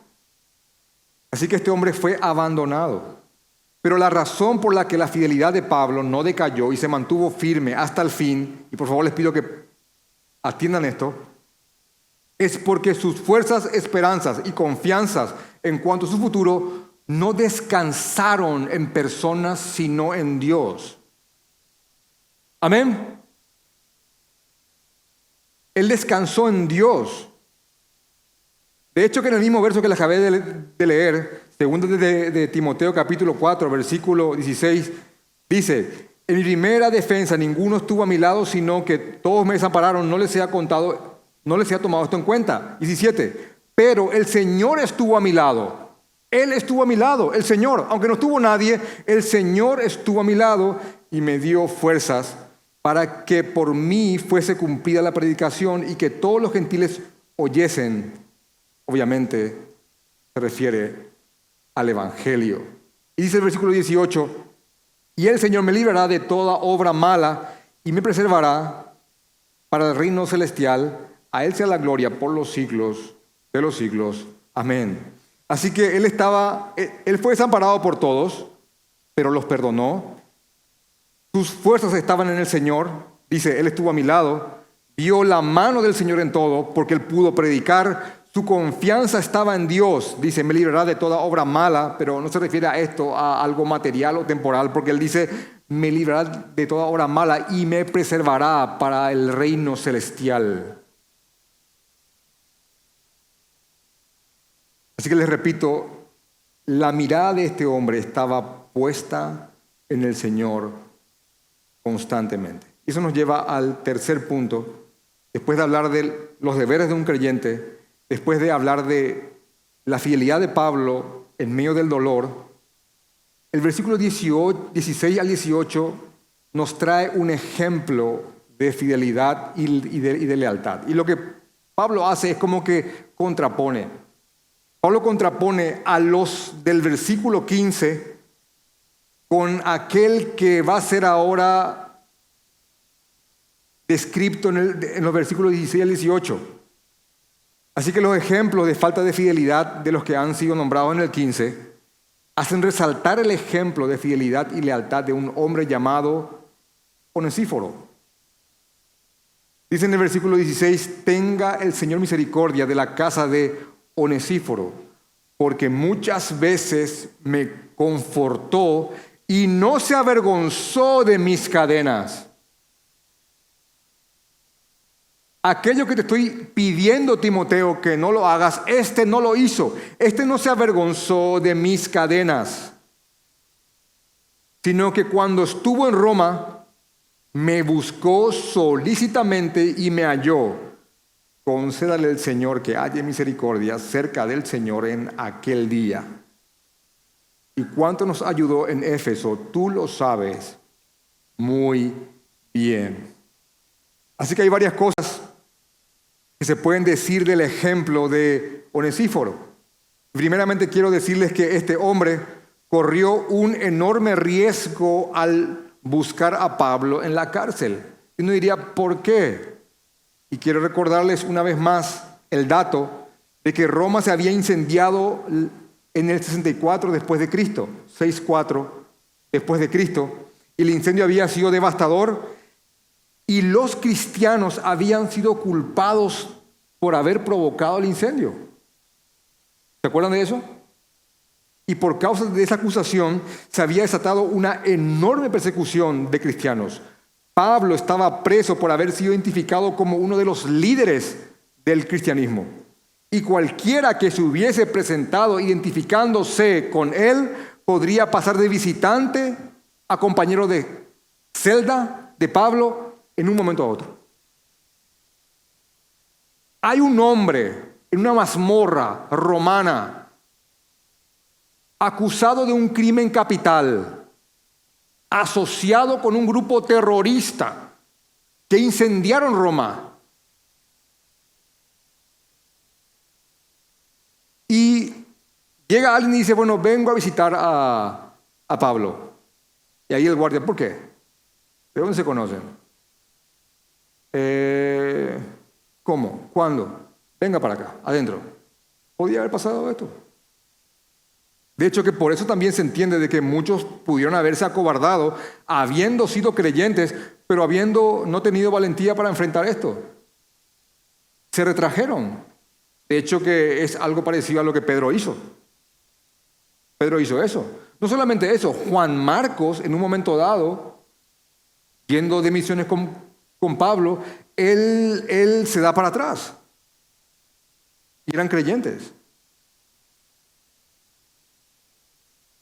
Así que este hombre fue abandonado. Pero la razón por la que la fidelidad de Pablo no decayó y se mantuvo firme hasta el fin, y por favor les pido que atiendan esto, es porque sus fuerzas, esperanzas y confianzas en cuanto a su futuro no descansaron en personas, sino en Dios. Amén. Él descansó en Dios. De hecho, que en el mismo verso que les acabé de leer, segundo de Timoteo capítulo 4, versículo 16, dice: en mi primera defensa ninguno estuvo a mi lado, sino que todos me desampararon, no les sea tomado esto en cuenta. 17, pero el Señor estuvo a mi lado. Él estuvo a mi lado, el Señor. Aunque no estuvo nadie, el Señor estuvo a mi lado y me dio fuerzas para que por mí fuese cumplida la predicación y que todos los gentiles oyesen. Obviamente se refiere al Evangelio. Y dice el versículo 18: y el Señor me librará de toda obra mala y me preservará para el reino celestial. A Él sea la gloria por los siglos de los siglos. Amén. Así que él fue desamparado por todos, pero los perdonó. Sus fuerzas estaban en el Señor. Dice: Él estuvo a mi lado, vio la mano del Señor en todo, porque Él pudo predicar. Su confianza estaba en Dios. Dice: me librará de toda obra mala, pero no se refiere a esto, a algo material o temporal, porque Él dice: me librará de toda obra mala y me preservará para el reino celestial. Así que les repito, la mirada de este hombre estaba puesta en el Señor constantemente. Y eso nos lleva al tercer punto. Después de hablar de los deberes de un creyente, después de hablar de la fidelidad de Pablo en medio del dolor, el versículo 16 al 18 nos trae un ejemplo de fidelidad y de lealtad. Y lo que Pablo hace es como que contrapone. Pablo contrapone a los del versículo 15 con aquel que va a ser ahora descrito en los versículos 16 al 18. Así que los ejemplos de falta de fidelidad de los que han sido nombrados en el 15 hacen resaltar el ejemplo de fidelidad y lealtad de un hombre llamado Onesíforo. Dice en el versículo 16: tenga el Señor misericordia de la casa de Onesíforo, porque muchas veces me confortó y no se avergonzó de mis cadenas. aquello que te estoy pidiendo, Timoteo, que no lo hagas, este no lo hizo. Este no se avergonzó de mis cadenas, sino que cuando estuvo en Roma, me buscó solícitamente y me halló. Concédale el Señor que haya misericordia cerca del Señor en aquel día. ¿Y cuánto nos ayudó en Éfeso? Tú lo sabes muy bien. Así que hay varias cosas que se pueden decir del ejemplo de Onesíforo. Primeramente quiero decirles que este hombre corrió un enorme riesgo al buscar a Pablo en la cárcel. Y uno diría, ¿por qué? Y quiero recordarles una vez más el dato de que Roma se había incendiado en el 64 después de Cristo, 64 después de Cristo, y el incendio había sido devastador y los cristianos habían sido culpados por haber provocado el incendio. ¿Se acuerdan de eso? Y por causa de esa acusación se había desatado una enorme persecución de cristianos. Pablo estaba preso por haber sido identificado como uno de los líderes del cristianismo. Y cualquiera que se hubiese presentado identificándose con él podría pasar de visitante a compañero de celda de Pablo en un momento a otro. Hay un hombre en una mazmorra romana acusado de un crimen capital, asociado con un grupo terrorista que incendiaron Roma. Y llega alguien y dice, bueno, vengo a visitar a Pablo. Y ahí el guardia, ¿por qué? ¿De dónde se conocen? ¿Cómo? ¿Cuándo? Venga para acá, adentro. ¿Podía haber pasado esto? De hecho, que por eso también se entiende de que muchos pudieron haberse acobardado, habiendo sido creyentes, pero habiendo no tenido valentía para enfrentar esto. Se retrajeron. De hecho, que es algo parecido a lo que Pedro hizo. Pedro hizo eso. No solamente eso, Juan Marcos, en un momento dado, yendo de misiones con Pablo, él se da para atrás. Y eran creyentes.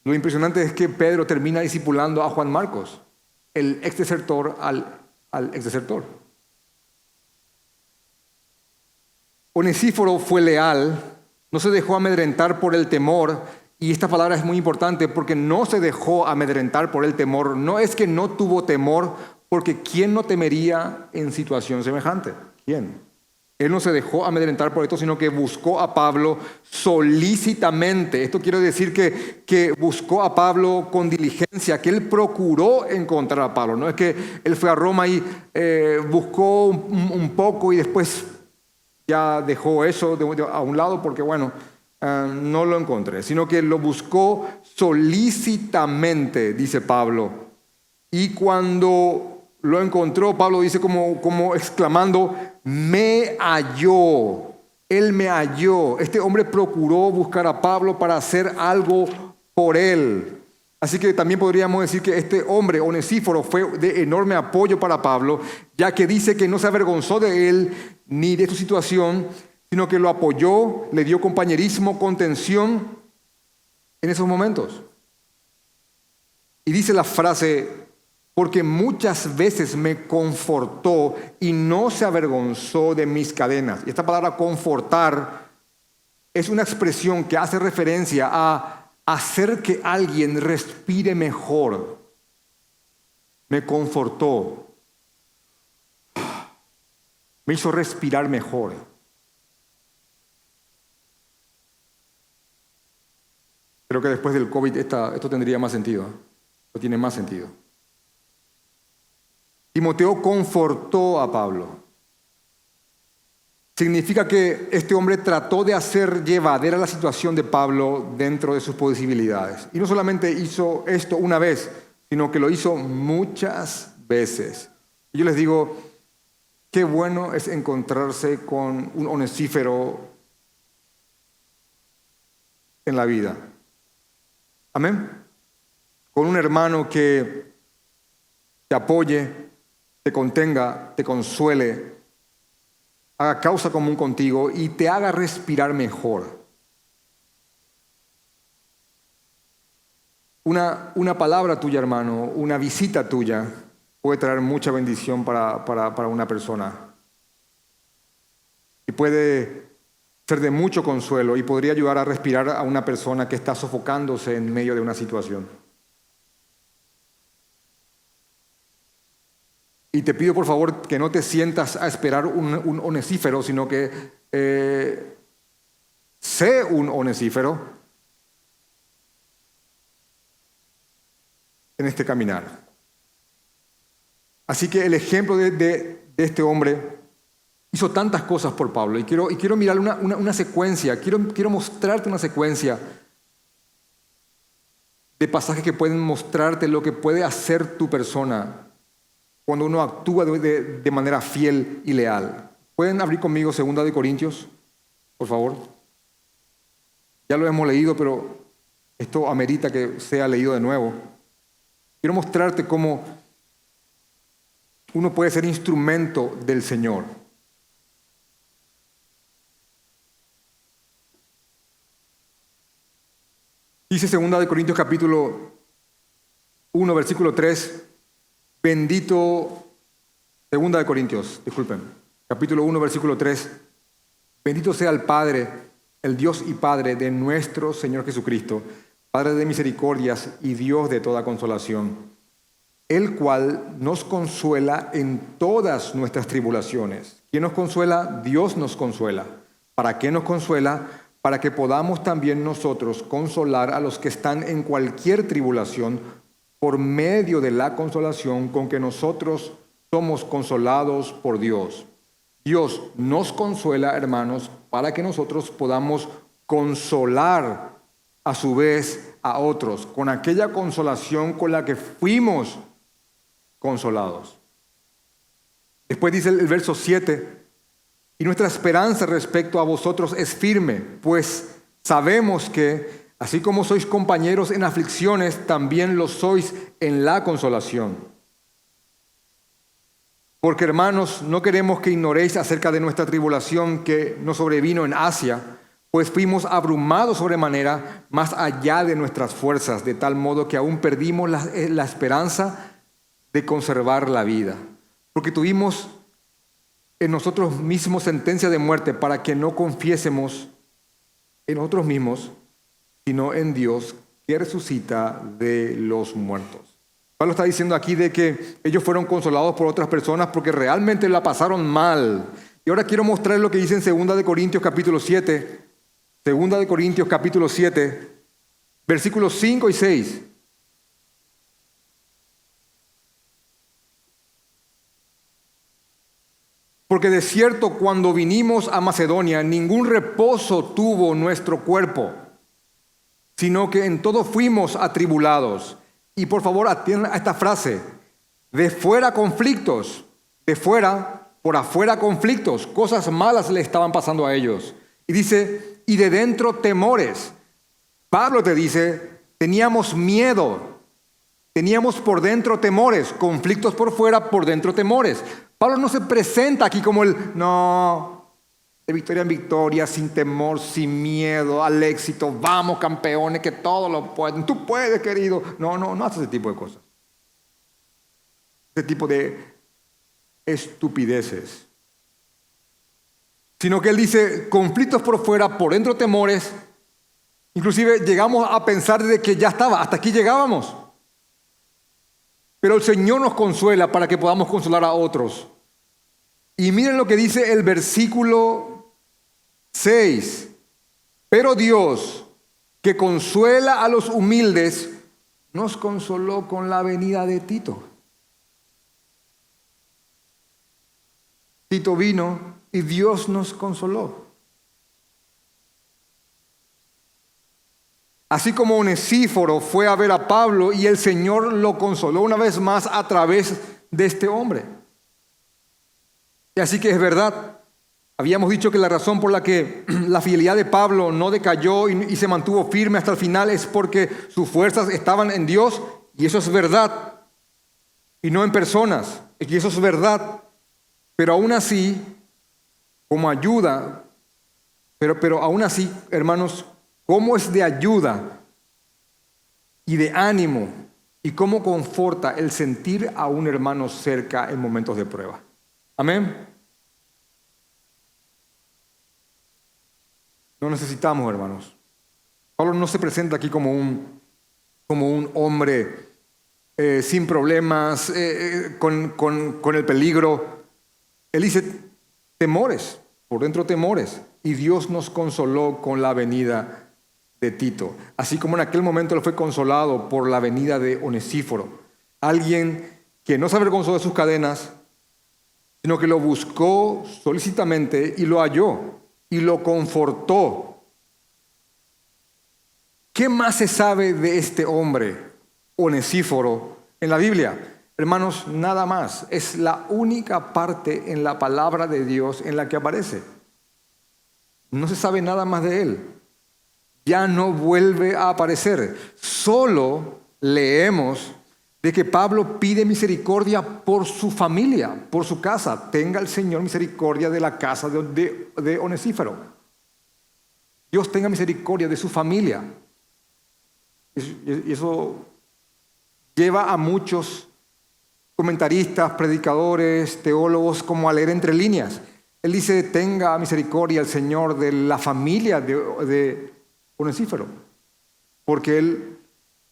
Lo impresionante es que Pedro termina discipulando a Juan Marcos, el ex desertor al ex desertor. Onesíforo fue leal, no se dejó amedrentar por el temor, y esta palabra es muy importante porque no se dejó amedrentar por el temor. No es que no tuvo temor, porque ¿quién no temería en situación semejante? ¿Quién? Él no se dejó amedrentar por esto, sino que buscó a Pablo solícitamente. Esto quiere decir que buscó a Pablo con diligencia, que él procuró encontrar a Pablo. No es que él fue a Roma y buscó un poco y después ya dejó eso a un lado porque, bueno, no lo encontré, sino que lo buscó solícitamente, dice Pablo. Y cuando lo encontró, Pablo dice como exclamando, me halló, él me halló. Este hombre procuró buscar a Pablo para hacer algo por él. Así que también podríamos decir que este hombre, Onesíforo, fue de enorme apoyo para Pablo, ya que dice que no se avergonzó de él ni de su situación, sino que lo apoyó, le dio compañerismo, contención en esos momentos. Y dice la frase, porque muchas veces me confortó y no se avergonzó de mis cadenas. Y esta palabra confortar es una expresión que hace referencia a hacer que alguien respire mejor. Me confortó. Me hizo respirar mejor. Creo que después del COVID esto tendría más sentido. Esto tiene más sentido. Timoteo confortó a Pablo. Significa que este hombre trató de hacer llevadera la situación de Pablo dentro de sus posibilidades. Y no solamente hizo esto una vez, sino que lo hizo muchas veces. Y yo les digo, qué bueno es encontrarse con un Onesíforo en la vida. Amén. Con un hermano que te apoye, te contenga, te consuele, haga causa común contigo y te haga respirar mejor. Una palabra tuya, hermano, una visita tuya puede traer mucha bendición para una persona. Y puede ser de mucho consuelo y podría ayudar a respirar a una persona que está sofocándose en medio de una situación. Y te pido por favor que no te sientas a esperar un onesífero, sino que sé un onesífero en este caminar. Así que el ejemplo de este hombre hizo tantas cosas por Pablo. Y quiero mirar una secuencia, quiero mostrarte una secuencia de pasajes que pueden mostrarte lo que puede hacer tu persona cuando uno actúa de manera fiel y leal. ¿Pueden abrir conmigo 2 Corintios, por favor? Ya lo hemos leído, pero esto amerita que sea leído de nuevo. Quiero mostrarte cómo uno puede ser instrumento del Señor. Dice 2 Corintios capítulo 1, versículo 3, bendito, 2 Corintios, disculpen, capítulo 1, versículo 3, bendito sea el Padre, el Dios y Padre de nuestro Señor Jesucristo, Padre de misericordias y Dios de toda consolación, el cual nos consuela en todas nuestras tribulaciones. ¿Quién nos consuela? Dios nos consuela. ¿Para qué nos consuela? Para que podamos también nosotros consolar a los que están en cualquier tribulación por medio de la consolación con que nosotros somos consolados por Dios. Dios nos consuela, hermanos, para que nosotros podamos consolar a su vez a otros con aquella consolación con la que fuimos consolados. Después dice el verso 7, y nuestra esperanza respecto a vosotros es firme, pues sabemos que, así como sois compañeros en aflicciones, también lo sois en la consolación. Porque, hermanos, no queremos que ignoréis acerca de nuestra tribulación que nos sobrevino en Asia, pues fuimos abrumados sobremanera más allá de nuestras fuerzas, de tal modo que aún perdimos la esperanza de conservar la vida. Porque tuvimos en nosotros mismos sentencia de muerte para que no confiésemos en nosotros mismos, sino en Dios que resucita de los muertos. Pablo está diciendo aquí de que ellos fueron consolados por otras personas porque realmente la pasaron mal. Y ahora quiero mostrarles lo que dice en 2 Corintios capítulo 7, 2 Corintios capítulo 7, versículos 5 y 6. Porque de cierto, cuando vinimos a Macedonia, ningún reposo tuvo nuestro cuerpo, sino que en todo fuimos atribulados. Y por favor, atiendan a esta frase: de fuera conflictos, de fuera, por afuera conflictos, cosas malas le estaban pasando a ellos. Y dice, y de dentro temores. Pablo te dice, teníamos miedo, teníamos por dentro temores, conflictos por fuera, por dentro temores. Pablo no se presenta aquí como de victoria en victoria, sin temor, sin miedo, al éxito. Vamos, campeones, que todos lo pueden. Tú puedes, querido. No hace ese tipo de cosas. Ese tipo de estupideces. Sino que él dice, conflictos por fuera, por dentro temores. Inclusive llegamos a pensar de que ya estaba, hasta aquí llegábamos. Pero el Señor nos consuela para que podamos consolar a otros. Y miren lo que dice el versículo 6. Pero Dios, que consuela a los humildes, nos consoló con la venida de Tito. Tito vino y Dios nos consoló. Así como Onesíforo fue a ver a Pablo y el Señor lo consoló una vez más a través de este hombre. Y así que es verdad, habíamos dicho que la razón por la que la fidelidad de Pablo no decayó y se mantuvo firme hasta el final es porque sus fuerzas estaban en Dios, y eso es verdad, y no en personas, y eso es verdad. Pero aún así, como ayuda, pero aún así, hermanos, cómo es de ayuda y de ánimo y cómo conforta el sentir a un hermano cerca en momentos de prueba. Amén. No necesitamos, hermanos. Pablo no se presenta aquí como un hombre sin problemas, con el peligro. Él dice temores, por dentro temores. Y Dios nos consoló con la venida de Tito. Así como en aquel momento él fue consolado por la venida de Onesíforo. Alguien que no se avergonzó de sus cadenas, sino que lo buscó solícitamente y lo halló y lo confortó. ¿Qué más se sabe de este hombre, Onesíforo, en la Biblia? Hermanos, nada más. Es la única parte en la palabra de Dios en la que aparece. No se sabe nada más de él. Ya no vuelve a aparecer. Solo leemos de que Pablo pide misericordia por su familia, por su casa. Tenga el Señor misericordia de la casa de Onesíforo. Dios tenga misericordia de su familia. Y eso lleva a muchos comentaristas, predicadores, teólogos, como a leer entre líneas. Él dice, tenga misericordia el Señor de la familia de Onesíforo, porque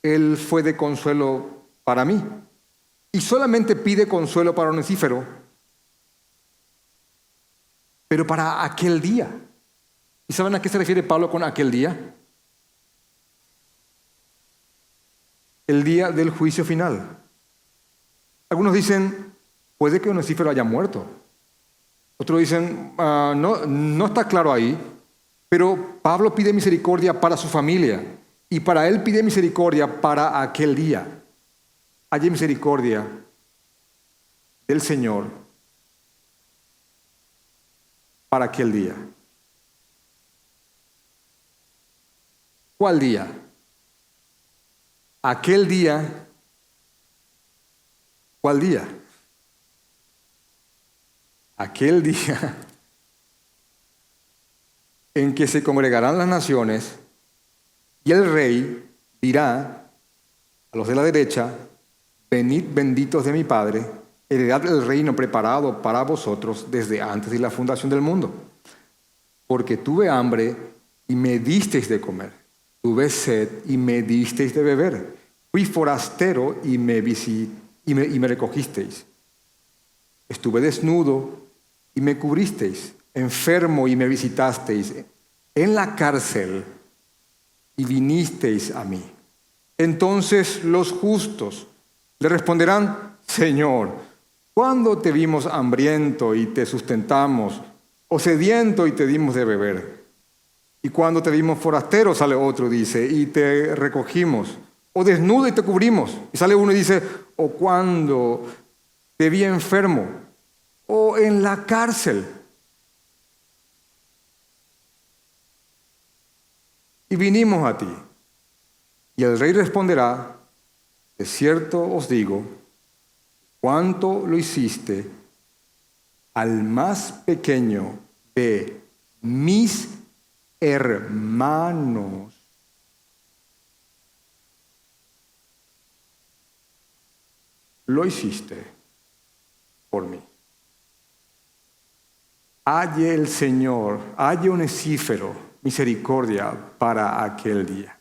él fue de consuelo para mí. Y solamente pide consuelo para Onesíforo, pero para aquel día. ¿Y saben a qué se refiere Pablo con aquel día? El día del juicio final. Algunos dicen, puede que Onesíforo haya muerto. Otros dicen, no está claro ahí, pero Pablo pide misericordia para su familia y para él pide misericordia para aquel día. Hay misericordia del Señor para aquel día. ¿Cuál día? Aquel día. ¿Cuál día? Aquel día en que se congregarán las naciones y el rey dirá a los de la derecha, venid benditos de mi Padre, heredad el reino preparado para vosotros desde antes de la fundación del mundo. Porque tuve hambre y me disteis de comer, tuve sed y me disteis de beber, fui forastero y me recogisteis, estuve desnudo y me cubristeis, enfermo y me visitasteis, en la cárcel y vinisteis a mí. Entonces los justos le responderán, Señor, ¿cuándo te vimos hambriento y te sustentamos, o sediento y te dimos de beber? Y cuando te vimos forastero, sale otro, dice, y te recogimos, o desnudo y te cubrimos. Y sale uno y dice, o cuando te vi enfermo, o en la cárcel. Y vinimos a ti. Y el rey responderá, de cierto os digo, cuánto lo hiciste al más pequeño de mis hermanos, lo hiciste por mí. Halle el Señor, halle Onesíforo misericordia para aquel día.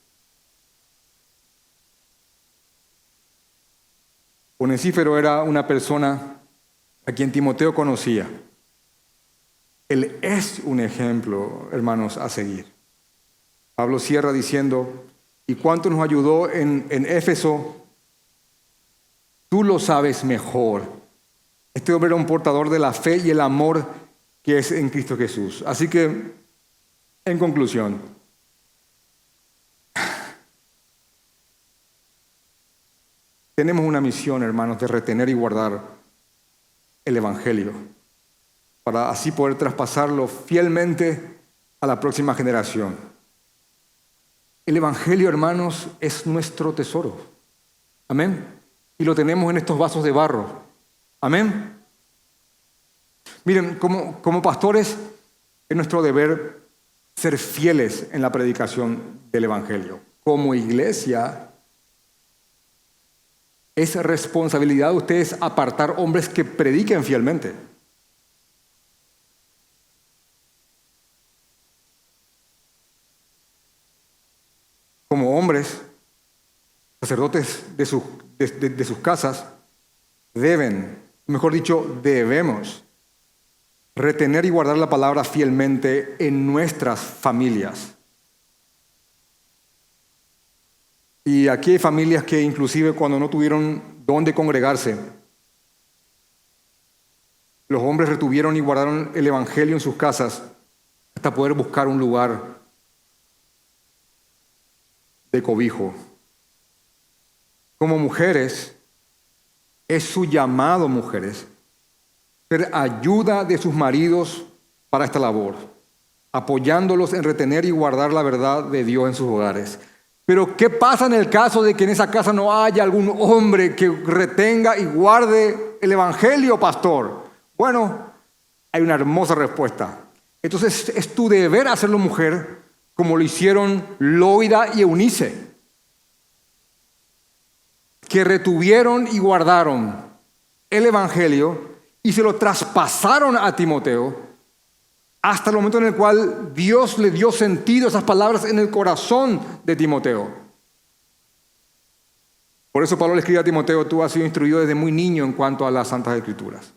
Onesíforo era una persona a quien Timoteo conocía. Él es un ejemplo, hermanos, a seguir. Pablo cierra diciendo, ¿y cuánto nos ayudó en Éfeso? Tú lo sabes mejor. Este hombre era un portador de la fe y el amor que es en Cristo Jesús. Así que, en conclusión, tenemos una misión, hermanos, de retener y guardar el Evangelio, para así poder traspasarlo fielmente a la próxima generación. El Evangelio, hermanos, es nuestro tesoro. Amén. Y lo tenemos en estos vasos de barro. Amén. Miren, como pastores, Es nuestro deber ser fieles en la predicación del Evangelio. Como iglesia, es responsabilidad de ustedes apartar hombres que prediquen fielmente. Como hombres, sacerdotes de sus casas, deben, mejor dicho, debemos retener y guardar la palabra fielmente en nuestras familias. Y aquí hay familias que inclusive cuando no tuvieron dónde congregarse, los hombres retuvieron y guardaron el Evangelio en sus casas hasta poder buscar un lugar de cobijo. Como mujeres, es su llamado, mujeres, ser ayuda de sus maridos para esta labor, apoyándolos en retener y guardar la verdad de Dios en sus hogares. Pero ¿qué pasa en el caso de que en esa casa no haya algún hombre que retenga y guarde el Evangelio, pastor? Bueno, hay una hermosa respuesta. Entonces es tu deber hacerlo, mujer, como lo hicieron Loida y Eunice, que retuvieron y guardaron el Evangelio y se lo traspasaron a Timoteo hasta el momento en el cual Dios le dio sentido a esas palabras en el corazón de Timoteo. Por eso Pablo le escribe a Timoteo: tú has sido instruido desde muy niño en cuanto a las Santas Escrituras.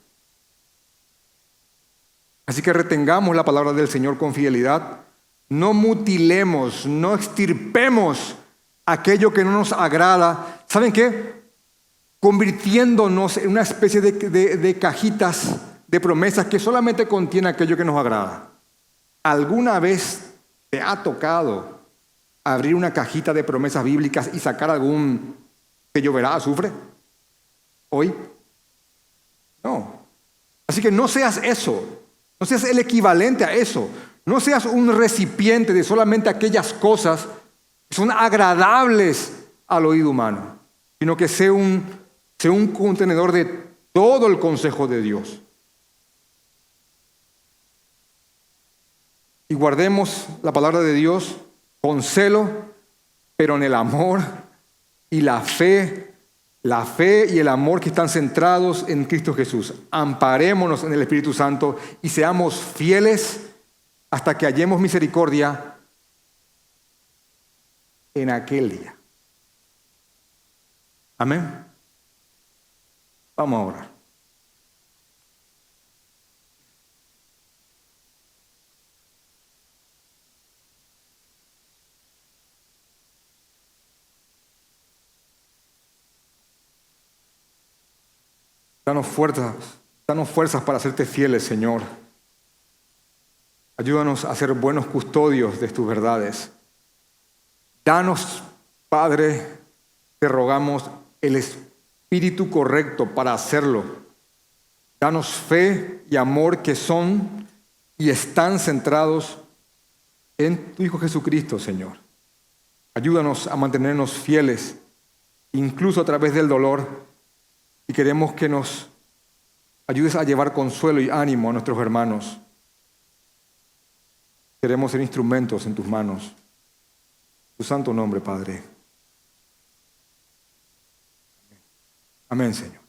Así que retengamos la palabra del Señor con fidelidad. No mutilemos, no extirpemos aquello que no nos agrada. ¿Saben qué? Convirtiéndonos en una especie de cajitas de promesas que solamente contienen aquello que nos agrada. ¿Alguna vez te ha tocado abrir una cajita de promesas bíblicas y sacar algún que lloverá azufre? ¿Hoy? No. Así que no seas eso. No seas el equivalente a eso. No seas un recipiente de solamente aquellas cosas que son agradables al oído humano, sino que sea un contenedor de todo el consejo de Dios. Y guardemos la palabra de Dios con celo, pero en el amor y la fe y el amor que están centrados en Cristo Jesús. Amparémonos en el Espíritu Santo y seamos fieles hasta que hallemos misericordia en aquel día. Amén. Vamos a orar. Danos fuerzas para hacerte fieles, Señor. Ayúdanos a ser buenos custodios de tus verdades. Danos, Padre, te rogamos, el espíritu correcto para hacerlo. Danos fe y amor que son y están centrados en tu Hijo Jesucristo, Señor. Ayúdanos a mantenernos fieles, incluso a través del dolor. Y queremos que nos ayudes a llevar consuelo y ánimo a nuestros hermanos. Queremos ser instrumentos en tus manos. Tu santo nombre, Padre. Amén, Señor.